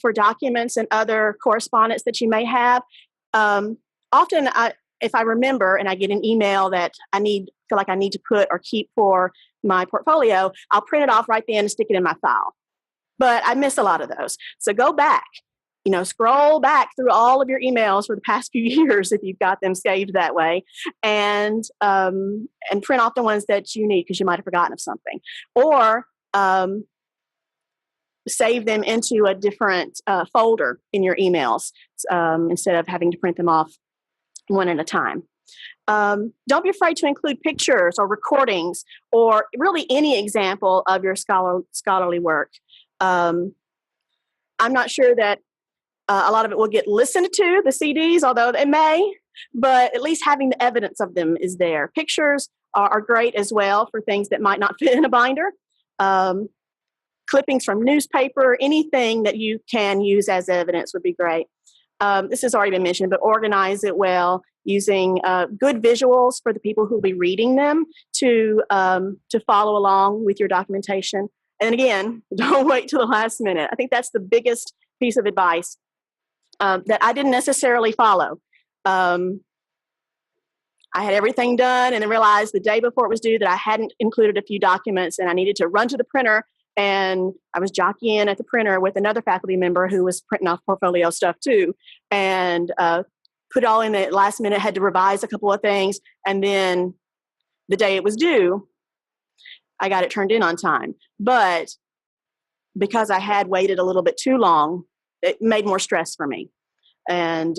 for documents and other correspondence that you may have. Often, if I remember and I get an email that feel like I need to put or keep for my portfolio, I'll print it off right then and stick it in my file. But I miss a lot of those. So go back. Scroll back through all of your emails for the past few years if you've got them saved that way, and print off the ones that you need because you might have forgotten of something, or save them into a different folder in your emails instead of having to print them off one at a time. Don't be afraid to include pictures or recordings or really any example of your scholarly work. I'm not sure that a lot of it will get listened to, the CDs, although it may, but at least having the evidence of them is there. Pictures are great as well for things that might not fit in a binder. Clippings from newspaper, anything that you can use as evidence would be great. This has already been mentioned, but organize it well using good visuals for the people who will be reading them to follow along with your documentation. And again, don't wait till the last minute. I think that's the biggest piece of advice that I didn't necessarily follow. I had everything done and then realized the day before it was due that I hadn't included a few documents and I needed to run to the printer, and I was jockeying at the printer with another faculty member who was printing off portfolio stuff too, and put it all in the last minute, had to revise a couple of things, and then the day it was due, I got it turned in on time. But because I had waited a little bit too long, it made more stress for me, and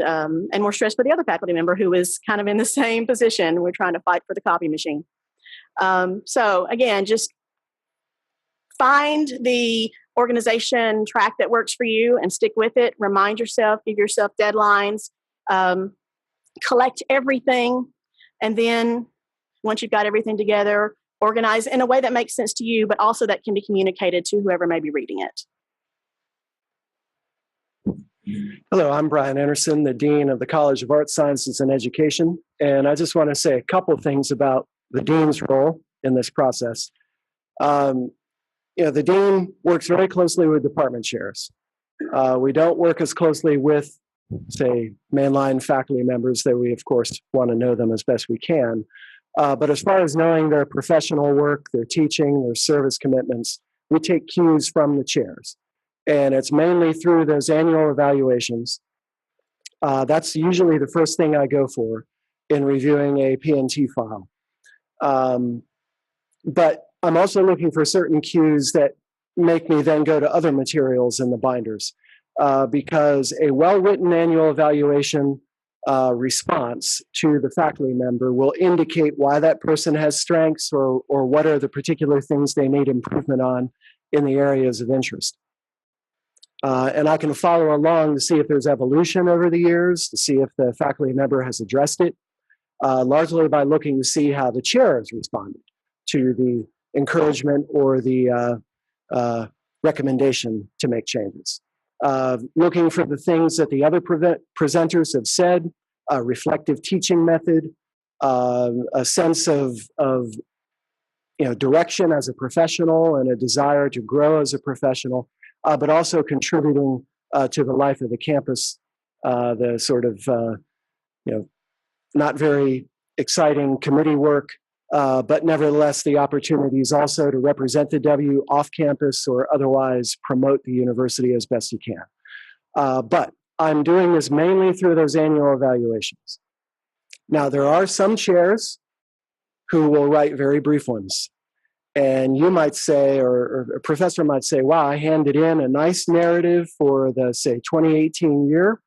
more stress for the other faculty member who was kind of in the same position. We're trying to fight for the copy machine. So again, just find the organization track that works for you and stick with it. Remind yourself, give yourself deadlines, collect everything, and then once you've got everything together, organize in a way that makes sense to you, but also that can be communicated to whoever may be reading it. Hello, I'm Brian Anderson, the Dean of the College of Arts, Sciences, and Education. And I just want to say a couple of things about the Dean's role in this process. The Dean works very closely with department chairs. We don't work as closely with, say, mainline faculty members, that we, of course, want to know them as best we can. But as far as knowing their professional work, their teaching, their service commitments, we take cues from the chairs. And it's mainly through those annual evaluations. That's usually the first thing I go for in reviewing a P&T file. But I'm also looking for certain cues that make me then go to other materials in the binders, because a well-written annual evaluation response to the faculty member will indicate why that person has strengths or what are the particular things they need improvement on in the areas of interest. And I can follow along to see if there's evolution over the years, to see if the faculty member has addressed it, largely by looking to see how the chair has responded to the encouragement or the recommendation to make changes. Looking for the things that the other presenters have said, a reflective teaching method, a sense of direction as a professional and a desire to grow as a professional, but also contributing to the life of the campus, the sort of not very exciting committee work, but nevertheless the opportunities also to represent the W off campus or otherwise promote the university as best you can. But I'm doing this mainly through those annual evaluations. Now, there are some chairs who will write very brief ones. And you might say, or a professor might say, wow, I handed in a nice narrative for the, say, 2018 year,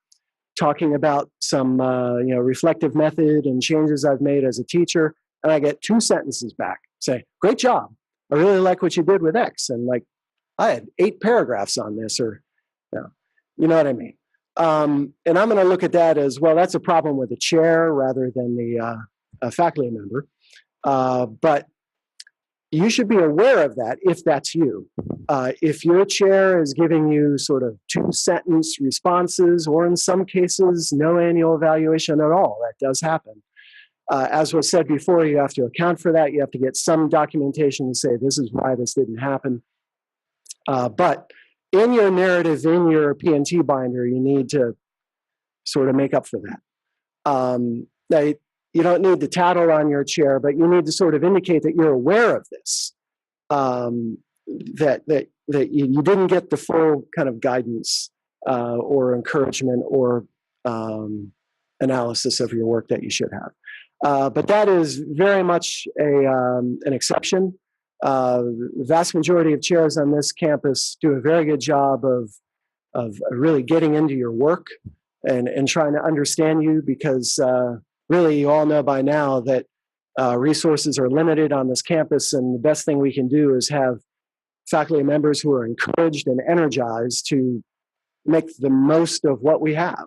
talking about some reflective method and changes I've made as a teacher, and I get 2 sentences back. Say, great job. I really like what you did with X. And like, I had 8 paragraphs on this, or, you know what I mean? And I'm going to look at that as, well, that's a problem with the chair rather than the faculty member. But you should be aware of that if that's you. If your chair is giving you sort of 2-sentence responses, or in some cases, no annual evaluation at all, that does happen. As was said before, you have to account for that. You have to get some documentation to say this is why this didn't happen. But in your narrative, in your P&T binder, you need to sort of make up for that. Now, you don't need to tattle on your chair, but you need to sort of indicate that you're aware of this, that you didn't get the full kind of guidance or encouragement or analysis of your work that you should have. But that is very much an exception. The vast majority of chairs on this campus do a very good job of really getting into your work and trying to understand you, because really you all know by now that resources are limited on this campus, and the best thing we can do is have faculty members who are encouraged and energized to make the most of what we have.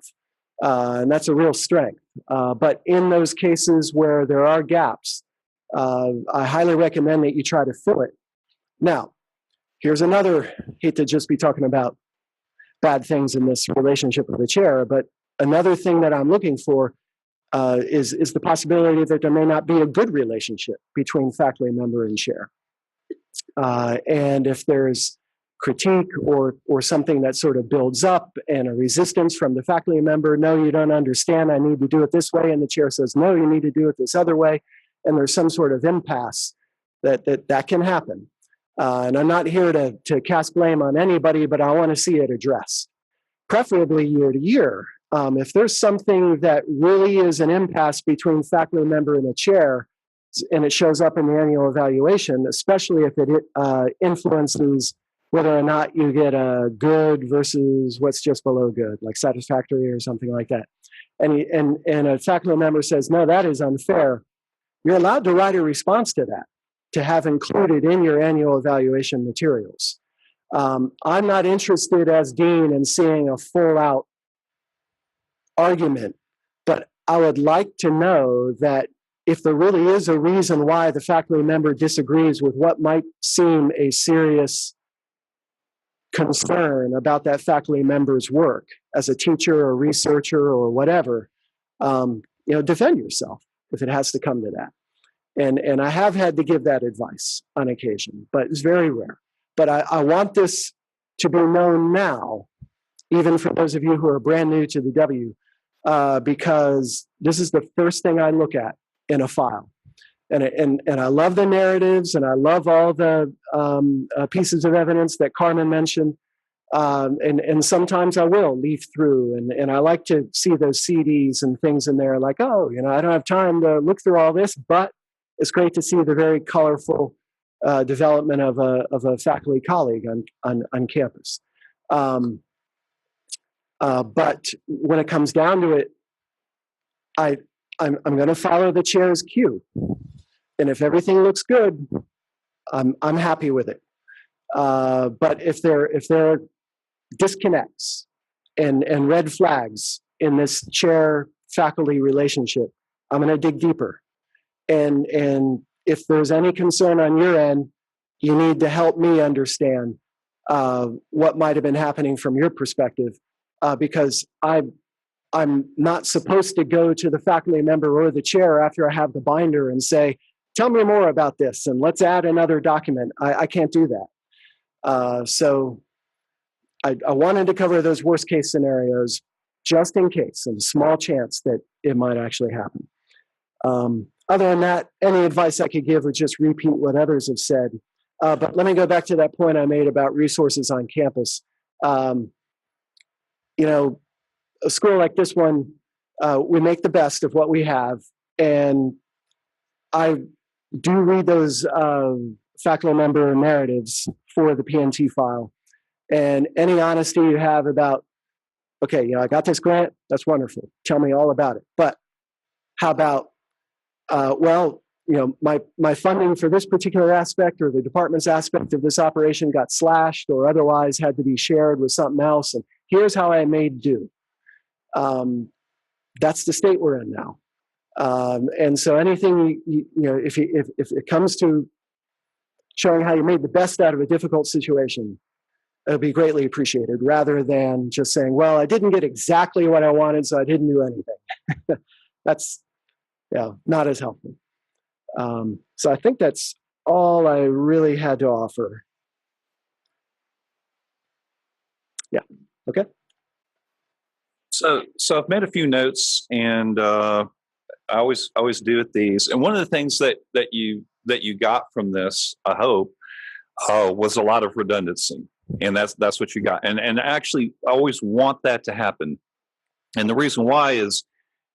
And that's a real strength. But in those cases where there are gaps, I highly recommend that you try to fill it. Now, here's another, hate to just be talking about bad things in this relationship with the chair, but another thing that I'm looking for is the possibility that there may not be a good relationship between faculty member and chair. And if there's critique or something that sort of builds up and a resistance from the faculty member, no, you don't understand, I need to do it this way, and the chair says, no, you need to do it this other way, and there's some sort of impasse that can happen. And I'm not here to cast blame on anybody, but I want to see it addressed, preferably year to year. If there's something that really is an impasse between faculty member and a chair, and it shows up in the annual evaluation, especially if it influences whether or not you get a good versus what's just below good, like satisfactory or something like that. And a faculty member says, no, that is unfair. You're allowed to write a response to that, to have included in your annual evaluation materials. I'm not interested as dean in seeing a full out argument, but I would like to know that if there really is a reason why the faculty member disagrees with what might seem a serious concern about that faculty member's work as a teacher or researcher or whatever, defend yourself if it has to come to that. And I have had to give that advice on occasion, but it's very rare. But I want this to be known now, even for those of you who are brand new to the W, because this is the first thing I look at in a file. And I love the narratives, and I love all the pieces of evidence that Carmen mentioned. And sometimes I will leaf through, and I like to see those CDs and things in there, like, oh, I don't have time to look through all this, but it's great to see the very colorful development of a faculty colleague on campus. But when it comes down to it, I'm going to follow the chair's cue, and if everything looks good, I'm happy with it. But if there are disconnects and red flags in this chair faculty relationship, I'm going to dig deeper. And if there's any concern on your end, you need to help me understand what might have been happening from your perspective, because I'm not supposed to go to the faculty member or the chair after I have the binder and say, tell me more about this and let's add another document. I can't do that. So I wanted to cover those worst case scenarios just in case, and a small chance that it might actually happen. Other than that, any advice I could give would just repeat what others have said. But let me go back to that point I made about resources on campus. A school like this one, we make the best of what we have. And I do read those faculty member narratives for the P&T file. And any honesty you have about, okay, I got this grant, that's wonderful. Tell me all about it. But how about, well, my funding for this particular aspect or the department's aspect of this operation got slashed or otherwise had to be shared with something else, and here's how I made do. That's the state we're in now. And so anything, if it comes to showing how you made the best out of a difficult situation, it'll be greatly appreciated, rather than just saying, well, I didn't get exactly what I wanted, so I didn't do anything. That's not as helpful. So I think that's all I really had to offer. Yeah. Okay. So I've made a few notes, and I always do at these. And one of the things that you got from this, I hope, was a lot of redundancy, and that's what you got. And actually, I always want that to happen. And the reason why is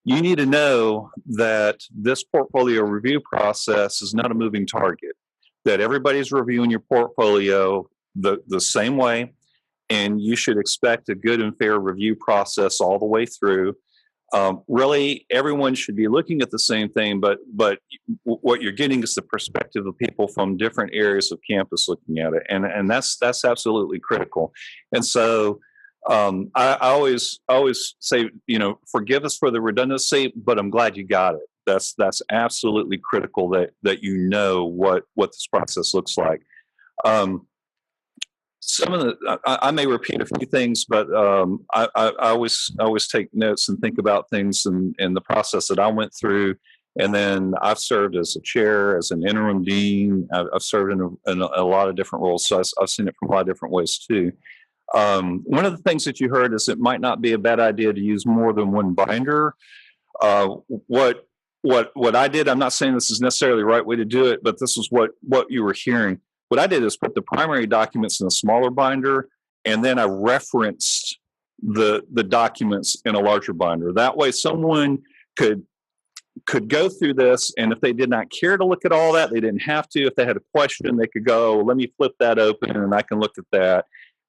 you need to know that this portfolio review process is not a moving target. That everybody's reviewing your portfolio the same way. And you should expect a good and fair review process all the way through. Really, everyone should be looking at the same thing, but what you're getting is the perspective of people from different areas of campus looking at it, and that's absolutely critical. And so I always say, forgive us for the redundancy, but I'm glad you got it. That's absolutely critical that you know what this process looks like. Some of I may repeat a few things, but I always take notes and think about things in the process that I went through. And then I've served as a chair, as an interim dean. I've served in a lot of different roles, so I've seen it from a lot of different ways too. One of the things that you heard is it might not be a bad idea to use more than one binder. What I did, I'm not saying this is necessarily the right way to do it, but this is what you were hearing. What I did is put the primary documents in a smaller binder, and then I referenced the documents in a larger binder. That way someone could go through this, and if they did not care to look at all that, they didn't have to. If they had a question, they could go, let me flip that open and I can look at that.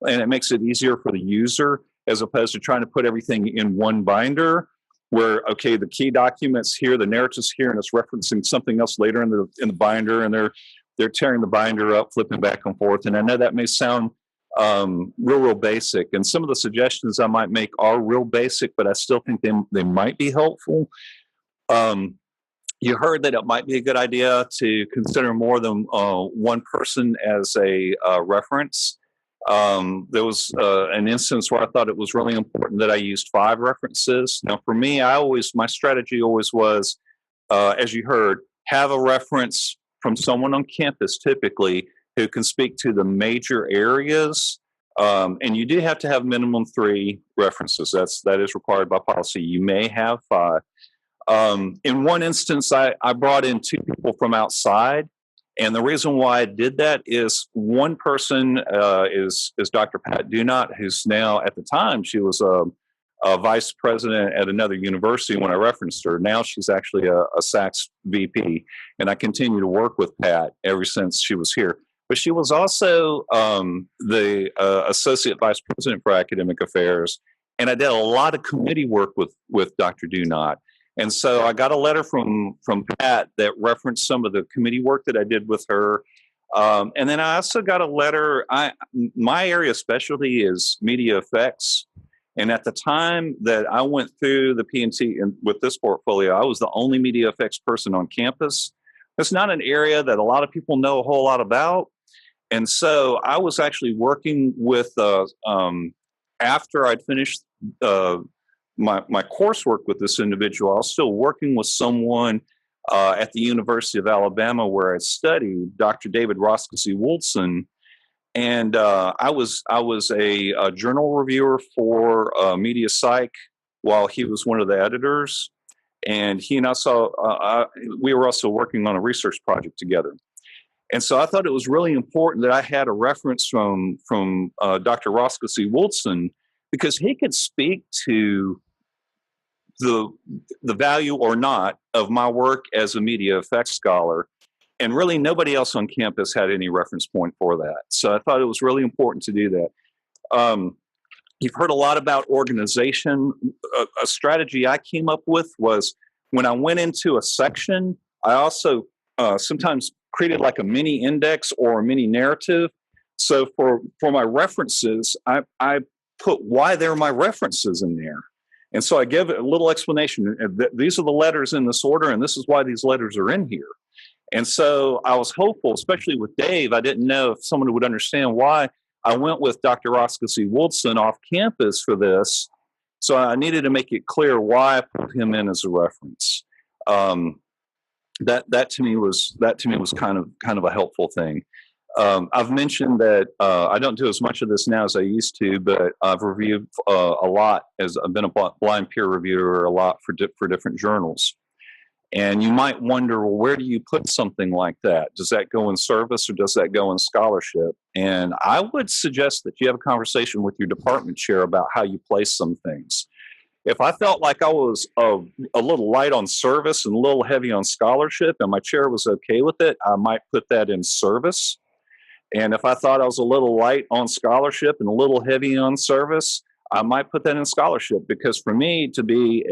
And it makes it easier for the user, as opposed to trying to put everything in one binder where, okay, the key documents here, the narrative's here, and it's referencing something else later in the binder, and they're tearing the binder up, flipping back and forth. And I know that may sound real basic. And some of the suggestions I might make are real basic, but I still think they might be helpful. You heard that it might be a good idea to consider more than one person as a reference. There was an instance where I thought it was really important that I used 5 references. Now, for me, my strategy always was, as you heard, have a reference from someone on campus, typically, who can speak to the major areas. And you do have to have minimum 3 references. That is required by policy. You may have 5. In one instance, I brought in 2 people from outside. And the reason why I did that is one person is Dr. Pat Dunot, who's now, at the time, she was a vice president at another university when I referenced her. Now she's actually a SACS VP, and I continue to work with Pat ever since she was here. But she was also the associate vice president for academic affairs, and I did a lot of committee work with Dr. Dunot. And so I got a letter from Pat that referenced some of the committee work that I did with her. And then I also got a letter. My area of specialty is media effects. And at the time that I went through the P&T with this portfolio, I was the only media effects person on campus. It's not an area that a lot of people know a whole lot about. And so I was actually working with, after I'd finished my coursework with this individual, I was still working with someone at the University of Alabama where I studied, Dr. David Roskosy-Woolson. And I was a journal reviewer for Media Psych while he was one of the editors. And he and we were also working on a research project together. And so I thought it was really important that I had a reference from Dr. Roskosy-Woolson, because he could speak to the value or not of my work as a media effects scholar. And really nobody else on campus had any reference point for that. So I thought it was really important to do that. You've heard a lot about organization. A strategy I came up with was when I went into a section, I also sometimes created like a mini index or a mini narrative. So for my references, I put why they're my references in there. And so I give a little explanation. These are the letters in this order, and this is why these letters are in here. And so I was hopeful, especially with Dave. I didn't know if someone would understand why I went with Dr. Roscoe C. Woldson off campus for this. So I needed to make it clear why I put him in as a reference. That to me was kind of a helpful thing. I've mentioned that I don't do as much of this now as I used to, but I've reviewed a lot, as I've been a blind peer reviewer a lot for different journals. And you might wonder, well, where do you put something like that? Does that go in service or does that go in scholarship? And I would suggest that you have a conversation with your department chair about how you place some things. If I felt like I was a little light on service and a little heavy on scholarship, and my chair was okay with it, I might put that in service. And if I thought I was a little light on scholarship and a little heavy on service, I might put that in scholarship. Because for me to be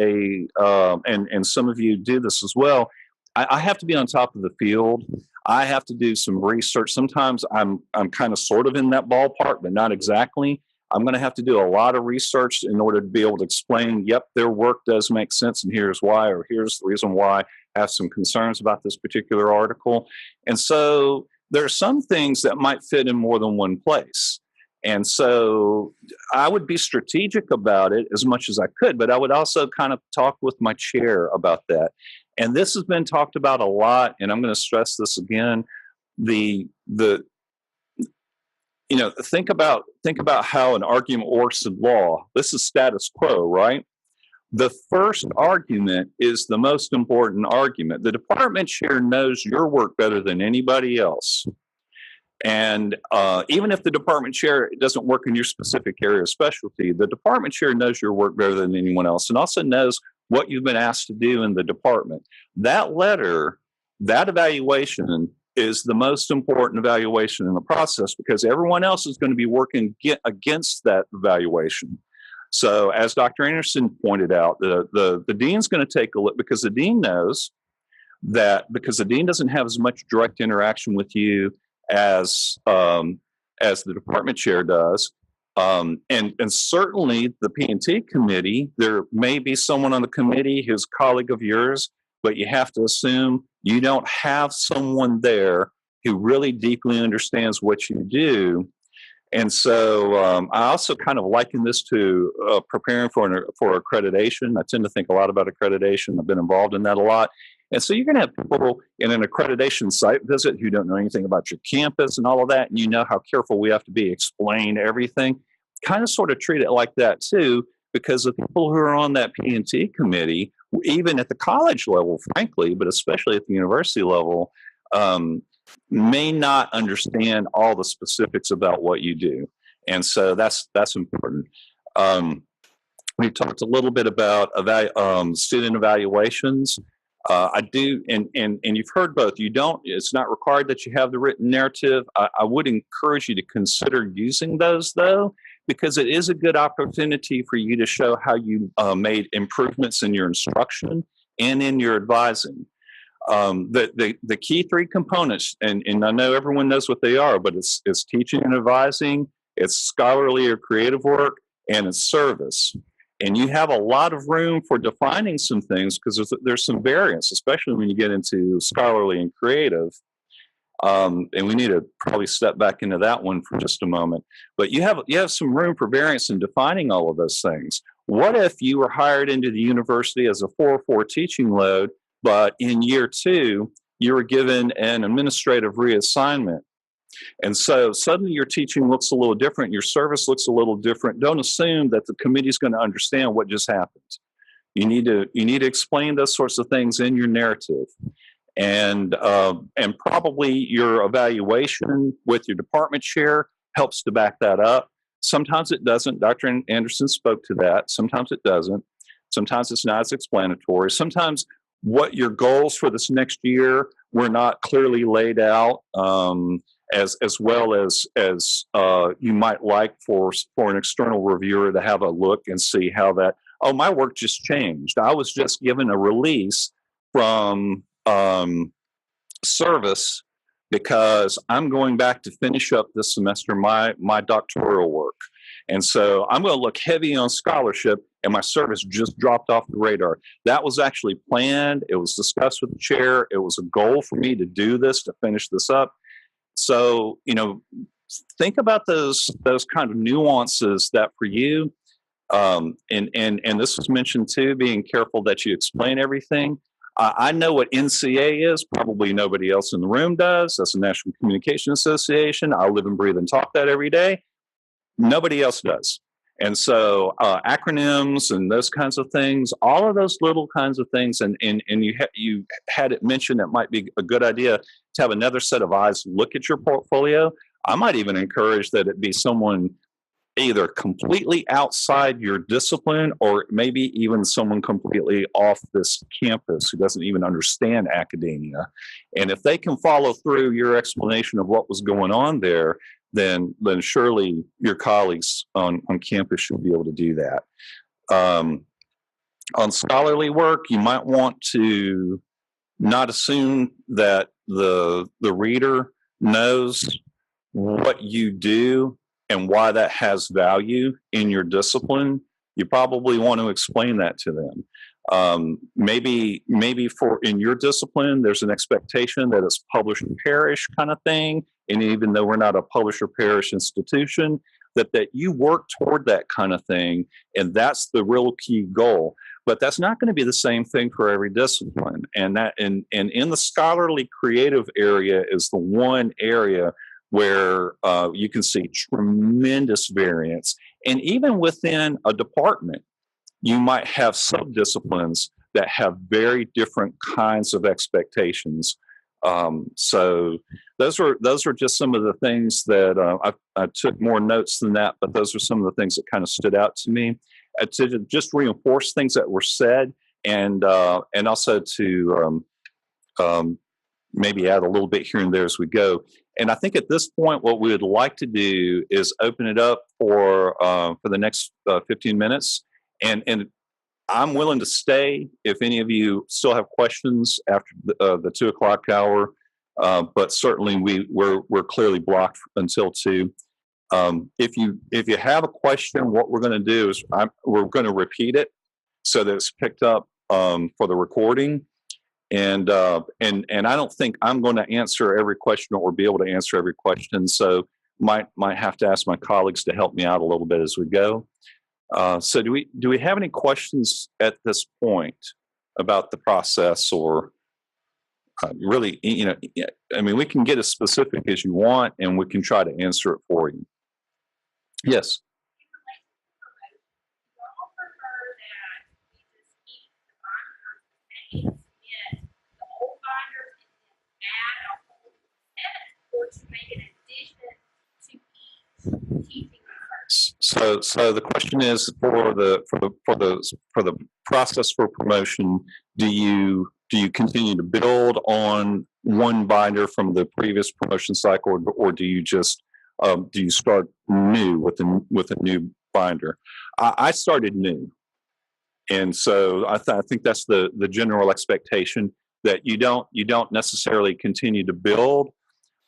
and some of you do this as well, I have to be on top of the field. I have to do some research. Sometimes I'm kind of sort of in that ballpark, but not exactly. I'm going to have to do a lot of research in order to be able to explain, yep, their work does make sense, and here's why, or here's the reason why I have some concerns about this particular article. And so there are some things that might fit in more than one place. And so I would be strategic about it as much as I could, but I would also kind of talk with my chair about that. And this has been talked about a lot, and I'm going to stress this again. Think about how an argument works in law. This is status quo, right? The first argument is the most important argument. The department chair knows your work better than anybody else. And even if the department chair doesn't work in your specific area of specialty, the department chair knows your work better than anyone else, and also knows what you've been asked to do in the department. That letter, that evaluation, is the most important evaluation in the process, because everyone else is going to be working against that evaluation. So as Dr. Anderson pointed out, the dean's going to take a look, because the dean knows that, because the dean doesn't have as much direct interaction with you as the department chair does. And certainly the P&T committee, there may be someone on the committee who's a colleague of yours, but you have to assume you don't have someone there who really deeply understands what you do. And so I also kind of liken this to preparing for accreditation. I tend to think a lot about accreditation. I've been involved in that a lot. And so you're going to have people in an accreditation site visit who don't know anything about your campus and all of that. And you know how careful we have to be, explain everything. Kind of sort of treat it like that too, because the people who are on that P&T committee, even at the college level, frankly, but especially at the university level, may not understand all the specifics about what you do. And so that's important. We talked a little bit about student evaluations. I do, and you've heard both. It's not required that you have the written narrative. I would encourage you to consider using those, though, because it is a good opportunity for you to show how you made improvements in your instruction and in your advising. The key three components, and I know everyone knows what they are, but it's teaching and advising, it's scholarly or creative work, and it's service. And you have a lot of room for defining some things, because there's some variance, especially when you get into scholarly and creative. And we need to probably step back into that one for just a moment. But you have some room for variance in defining all of those things. What if you were hired into the university as a 404 teaching load, but in year 2, you were given an administrative reassignment? And so suddenly your teaching looks a little different, your service looks a little different. Don't assume that the committee is going to understand what just happened. You need to explain those sorts of things in your narrative. And probably your evaluation with your department chair helps to back that up. Sometimes it doesn't. Dr. Anderson spoke to that. Sometimes it doesn't. Sometimes it's not as explanatory. Sometimes what your goals for this next year were not clearly laid out, as well as you might like for an external reviewer to have a look and see how that, oh, my work just changed. I was just given a release from service because I'm going back to finish up this semester my doctoral work. And so I'm going to look heavy on scholarship, and my service just dropped off the radar. That was actually planned. It was discussed with the chair. It was a goal for me to do this, to finish this up. So, think about those kind of nuances that for you, and this was mentioned too, being careful that you explain everything. I know what NCA is. Probably nobody else in the room does. That's the National Communication Association. I live and breathe and talk that every day. Nobody else does. And so acronyms and those kinds of things, all of those little kinds of things, and you had it mentioned that might be a good idea to have another set of eyes look at your portfolio. I might even encourage that it be someone either completely outside your discipline or maybe even someone completely off this campus who doesn't even understand academia. And if they can follow through your explanation of what was going on there, then surely your colleagues on campus should be able to do that. On scholarly work, you might want to not assume that the reader knows what you do and why that has value in your discipline. You probably want to explain that to them. Maybe for in your discipline, there's an expectation that it's publish and perish kind of thing. And even though we're not a publish or perish institution, that you work toward that kind of thing. And that's the real key goal. But that's not going to be the same thing for every discipline. And in the scholarly creative area is the one area where you can see tremendous variance. And even within a department, you might have subdisciplines that have very different kinds of expectations. So those are just some of the things that I took more notes than that, but those are some of the things that kind of stood out to me to just reinforce things that were said, and also to maybe add a little bit here and there as we go. And I think at this point, what we would like to do is open it up for the next 15 minutes. And I'm willing to stay if any of you still have questions after the 2 o'clock hour. But certainly we're clearly blocked until 2. If you have a question, what we're going to do is we're going to repeat it so that it's picked up for the recording. And I don't think I'm going to answer every question or be able to answer every question. So might have to ask my colleagues to help me out a little bit as we go. So do we have any questions at this point about the process, or really, I mean, we can get as specific as you want and we can try to answer it for you. Yes. So the question is for the process for promotion, do you continue to build on one binder from the previous promotion cycle, or do you just do you start new with a new binder? I started new, and so I think that's the general expectation, that you don't necessarily continue to build.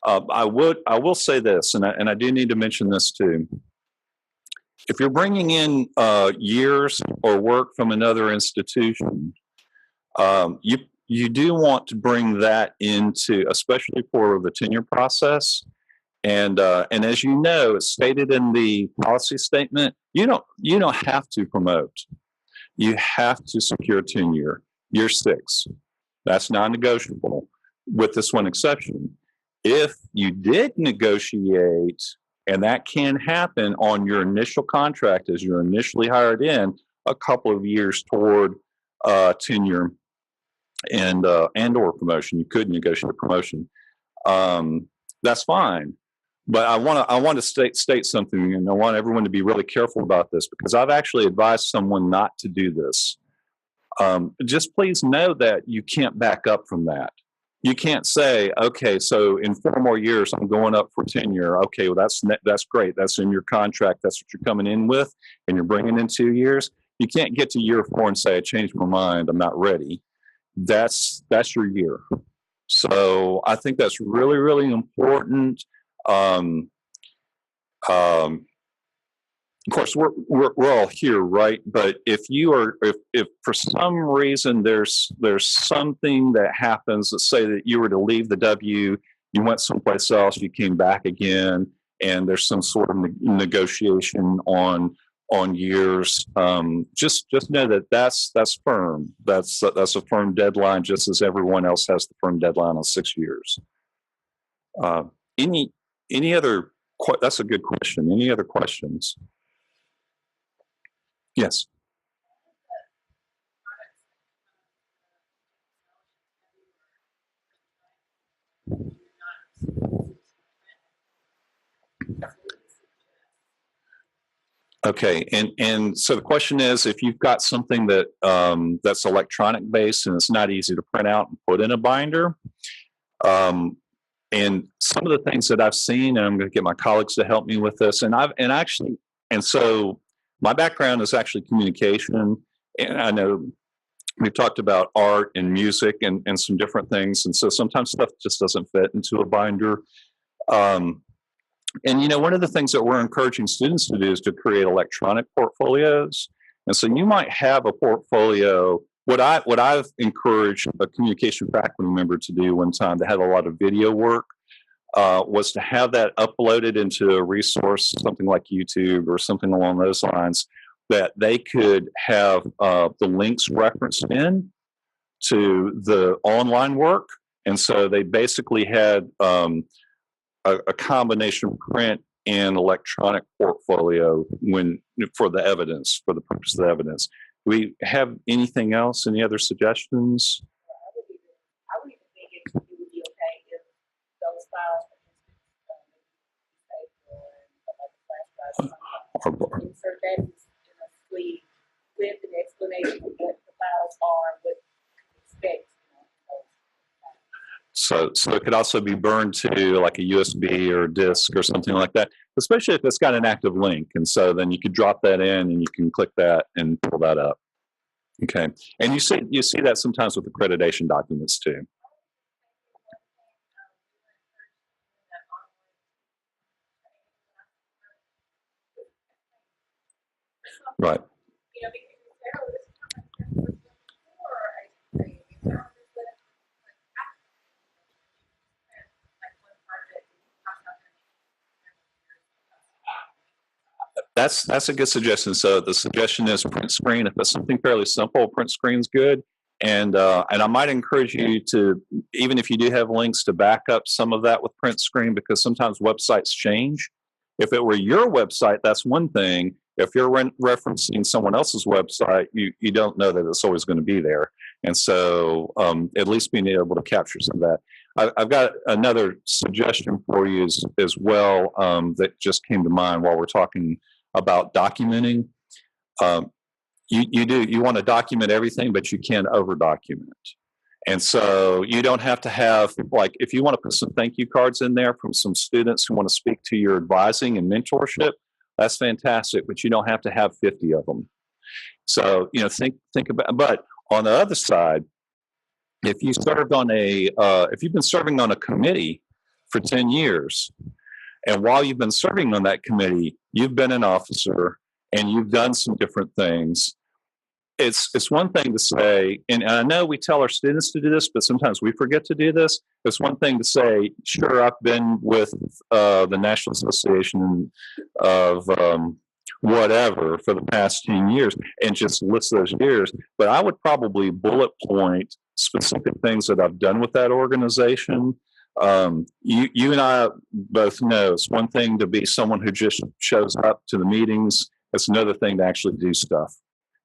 I will say this, and I do need to mention this too. If you're bringing in years or work from another institution, you do want to bring that into, especially for the tenure process. And as you know, it's stated in the policy statement, you don't have to promote. You have to secure tenure, year 6. That's non-negotiable, with this one exception. If you did negotiate, and that can happen on your initial contract as you're initially hired in, a couple of years toward tenure and or promotion, you could negotiate a promotion. That's fine. But I want to state something, and I want everyone to be really careful about this, because I've actually advised someone not to do this. Just please know that you can't back up from that. You can't say, okay, so in 4 more years, I'm going up for tenure. Okay, well, that's great. That's in your contract. That's what you're coming in with, and you're bringing in 2 years. You can't get to year 4 and say, I changed my mind. I'm not ready. That's your year. So I think that's really, really important. Um, of course, we're all here, right? But if for some reason there's something that happens, let's say that you were to leave the W, you went someplace else, you came back again, and there's some sort of negotiation on years. Just know that that's firm. That's a firm deadline, just as everyone else has the firm deadline on 6 years. Any other? That's a good question. Any other questions? Yes. Okay, and so the question is, if you've got something that that's electronic based and it's not easy to print out and put in a binder, and some of the things that I've seen, and I'm going to get my colleagues to help me with this, and so my background is actually communication, and I know we've talked about art and music and some different things, and so sometimes stuff just doesn't fit into a binder. And one of the things that we're encouraging students to do is to create electronic portfolios. And so you might have a portfolio. What I've encouraged a communication faculty member to do one time that had a lot of video work was to have that uploaded into a resource, something like YouTube or something along those lines, that they could have the links referenced in to the online work. And so they basically had a combination print and electronic portfolio for the evidence, for the purpose of the evidence. Do we have anything else? Any other suggestions? I would even think it would be okay if those files insert that in a sleeve with an explanation of what the files are, what you expect. So it could also be burned to like a USB or a disk or something like that, especially if it's got an active link. And so then you could drop that in and you can click that and pull that up. Okay. And you see that sometimes with accreditation documents too. Right. That's a good suggestion. So the suggestion is print screen. If it's something fairly simple, print screen's good. And I might encourage you to, even if you do have links, to back up some of that with print screen, because sometimes websites change. If it were your website, that's one thing. If you're referencing someone else's website, you don't know that it's always going to be there. And so at least being able to capture some of that. I've got another suggestion for you as well that just came to mind while we're talking about documenting. You want to document everything, but you can't over document. And so you don't have to have, like, if you want to put some thank you cards in there from some students who want to speak to your advising and mentorship, that's fantastic, but you don't have to have 50 of them. So, think about, but on the other side, if you've been serving on a committee for 10 years, and while you've been serving on that committee, you've been an officer and you've done some different things. It's one thing to say, and I know we tell our students to do this, but sometimes we forget to do this. It's one thing to say, sure, I've been with the National Association of whatever for the past 10 years, and just list those years. But I would probably bullet point specific things that I've done with that organization. You and I both know it's one thing to be someone who just shows up to the meetings. It's another thing to actually do stuff.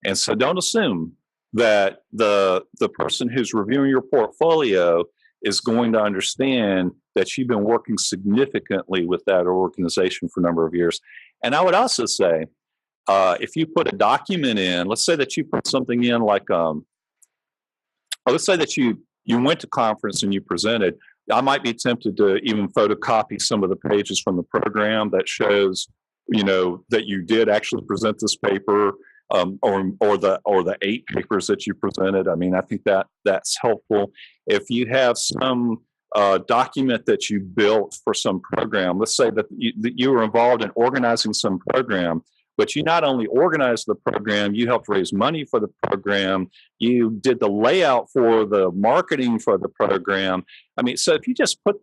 And so don't assume that the person who's reviewing your portfolio is going to understand that you've been working significantly with that organization for a number of years. And I would also say, if you put a document in, let's say that you put something in like, let's say that you went to conference and you presented, I might be tempted to even photocopy some of the pages from the program that shows, that you did actually present this paper. the 8 papers that you presented. I mean, I think that's helpful. If you have some document that you built for some program, let's say that you were involved in organizing some program, but you not only organized the program, you helped raise money for the program, you did the layout for the marketing for the program. I mean, so if you just put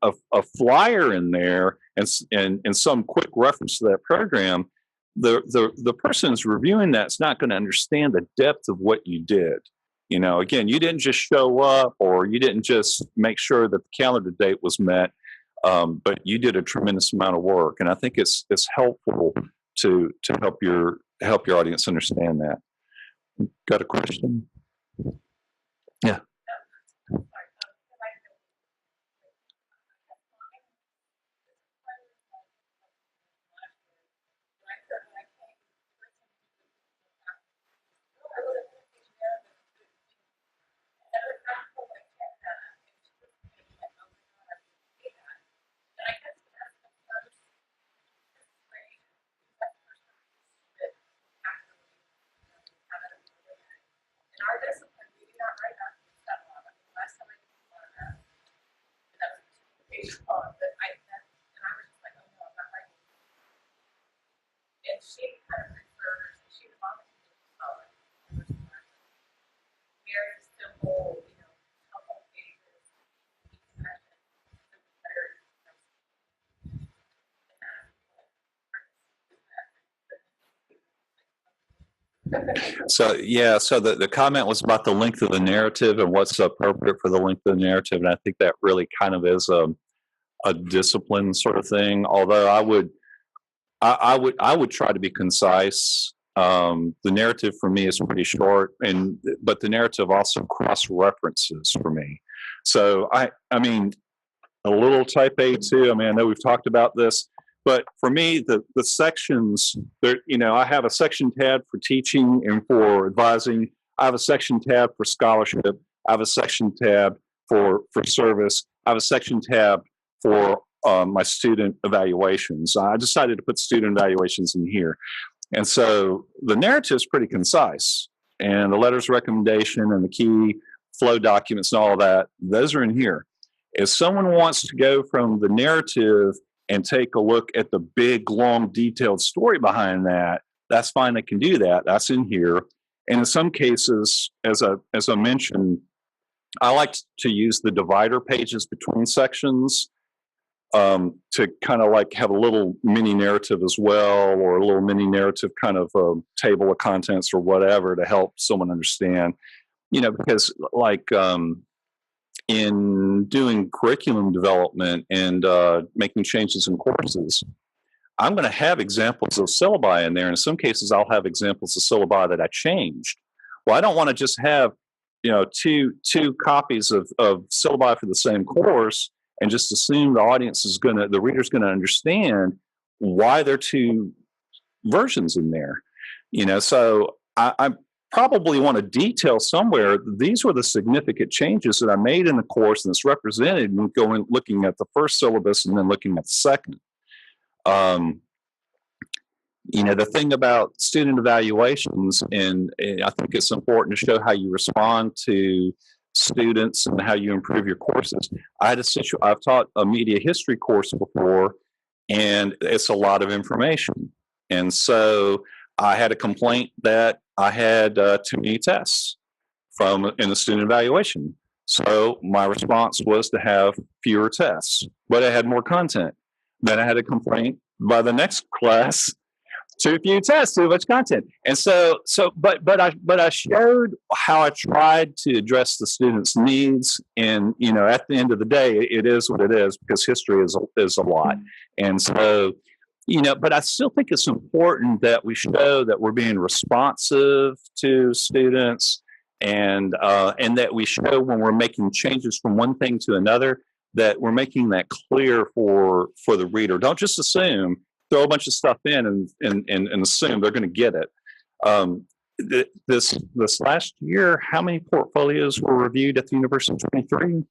a flyer in there and some quick reference to that program, the person who's reviewing that's not going to understand the depth of what you did. You know, again, you didn't just show up, or you didn't just make sure that the calendar date was met, but you did a tremendous amount of work, and I think it's helpful to help your audience understand that. Got a question? Yeah. So the comment was about the length of the narrative and what's appropriate for the length of the narrative, and I think that really kind of is a discipline sort of thing. Although I would try to be concise. The narrative for me is pretty short, but the narrative also cross references for me. So I mean, a little type A too. I mean, I know we've talked about this. But for me, the sections, there, you know, I have a section tab for teaching and for advising. I have a section tab for scholarship. I have a section tab for service. I have a section tab for my student evaluations. I decided to put student evaluations in here. And so the narrative is pretty concise. And the letters of recommendation and the key flow documents and all that, those are in here. If someone wants to go from the narrative and take a look at the big, long, detailed story behind that, that's fine. They can do that. That's in here. And in some cases, as I mentioned, I like to use the divider pages between sections to kind of like have a little mini narrative as well, or a little mini narrative kind of table of contents or whatever to help someone understand. You know, because like in doing curriculum development and making changes in courses, I'm going to have examples of syllabi in there. In some cases, I'll have examples of syllabi that I changed. Well, I don't want to just have, you know, two copies of syllabi for the same course and just assume the reader's going to understand why there are two versions in there. You know, so I probably want to detail somewhere, these were the significant changes that I made in the course, and it's represented in looking at the first syllabus and then looking at the second. You know, the thing about student evaluations, and I think it's important to show how you respond to students and how you improve your courses. I've taught a media history course before, and it's a lot of information. And so I had a complaint that I had too many tests in the student evaluation. So my response was to have fewer tests, but I had more content. Then I had a complaint by the next class, too few tests, too much content. And but I showed how I tried to address the students' needs. And, you know, at the end of the day, it is what it is, because history is a lot. And so, you know, but I still think it's important that we show that we're being responsive to students, and that we show when we're making changes from one thing to another, that we're making that clear for the reader. Don't just assume, throw a bunch of stuff in and assume they're going to get it. This last year, how many portfolios were reviewed at the University? 23?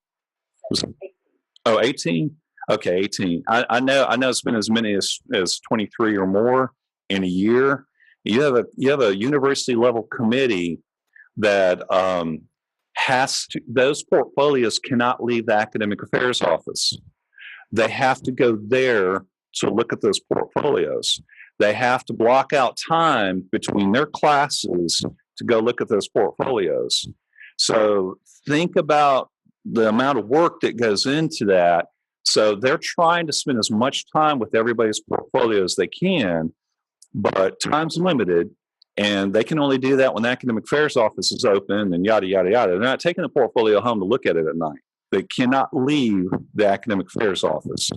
18? Okay, 18. I know it's been as many as 23 or more in a year. You have a university level committee that has to, those portfolios cannot leave the academic affairs office. They have to go there to look at those portfolios. They have to block out time between their classes to go look at those portfolios. So think about the amount of work that goes into that. So they're trying to spend as much time with everybody's portfolio as they can, but time's limited, and they can only do that when the academic affairs office is open and yada, yada, yada. They're not taking the portfolio home to look at it at night. They cannot leave the academic affairs office.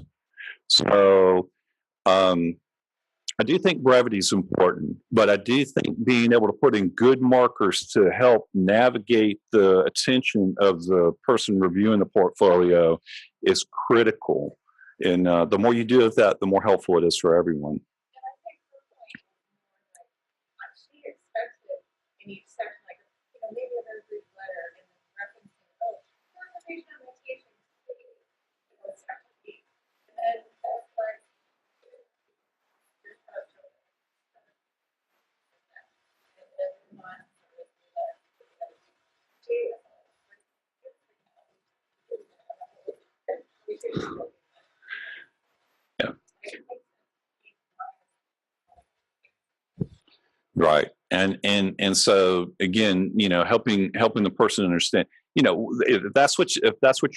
So I do think brevity is important, but I do think being able to put in good markers to help navigate the attention of the person reviewing the portfolio is critical. And the more you do of that, the more helpful it is for everyone. Yeah. Right. And so again, you know, helping the person understand, you know, if that's what your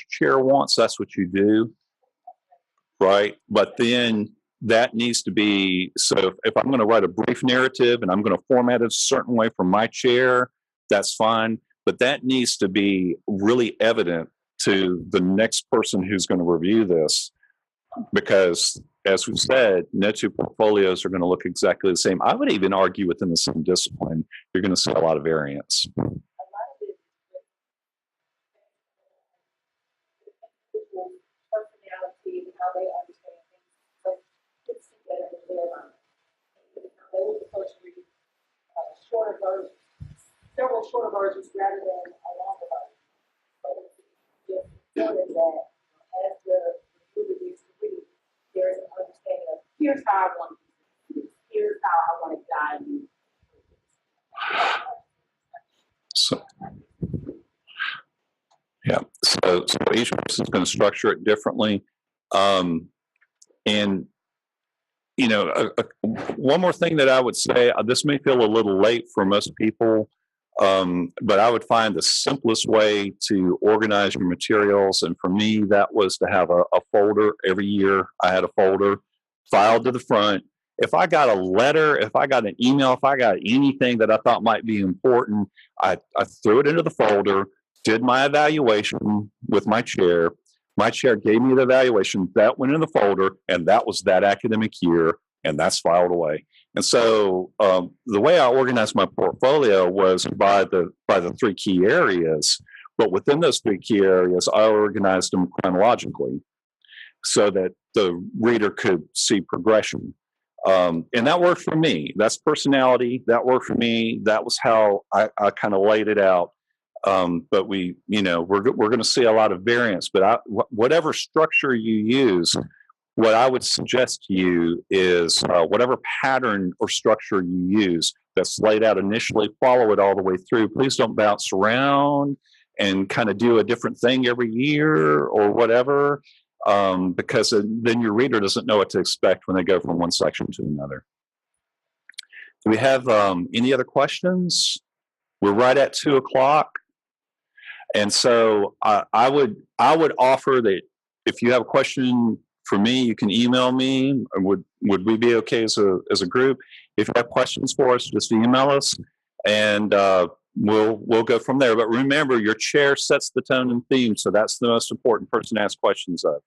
chair wants, that's what you do. Right. But then that needs to be, so if I'm going to write a brief narrative and I'm going to format it a certain way for my chair, that's fine. But that needs to be really evident to the next person who's going to review this, because as we've said, no two portfolios are going to look exactly the same. I would even argue within the same discipline, you're going to see a lot of variance. Several shorter versions rather than a longer version. But it's just that as the reviewer gets to read, there's an understanding of here's how I want to do this, here's how I want to guide you. So, yeah. So each person is going to structure it differently. And you know, one more thing that I would say, this may feel a little late for most people, but I would find the simplest way to organize your materials. And for me, that was to have a folder. Every year I had a folder filed to the front. If I got a letter, if I got an email, if I got anything that I thought might be important, I threw it into the folder, did my evaluation with my chair. My chair gave me the evaluation, that went in the folder, and that was that academic year, and that's filed away. And so the way I organized my portfolio was by the three key areas, but within those three key areas, I organized them chronologically so that the reader could see progression. And that worked for me. That's personality. That worked for me. That was how I kind of laid it out. But we're going to see a lot of variance, but whatever structure you use, what I would suggest to you is whatever pattern or structure you use that's laid out initially, follow it all the way through. Please don't bounce around and kind of do a different thing every year or whatever, because then your reader doesn't know what to expect when they go from one section to another. Do we have any other questions? We're right at 2:00. And so I would offer that if you have a question for me, you can email me. Would we be okay as a group? If you have questions for us, just email us, and we'll go from there. But remember, your chair sets the tone and theme, so that's the most important person to ask questions of.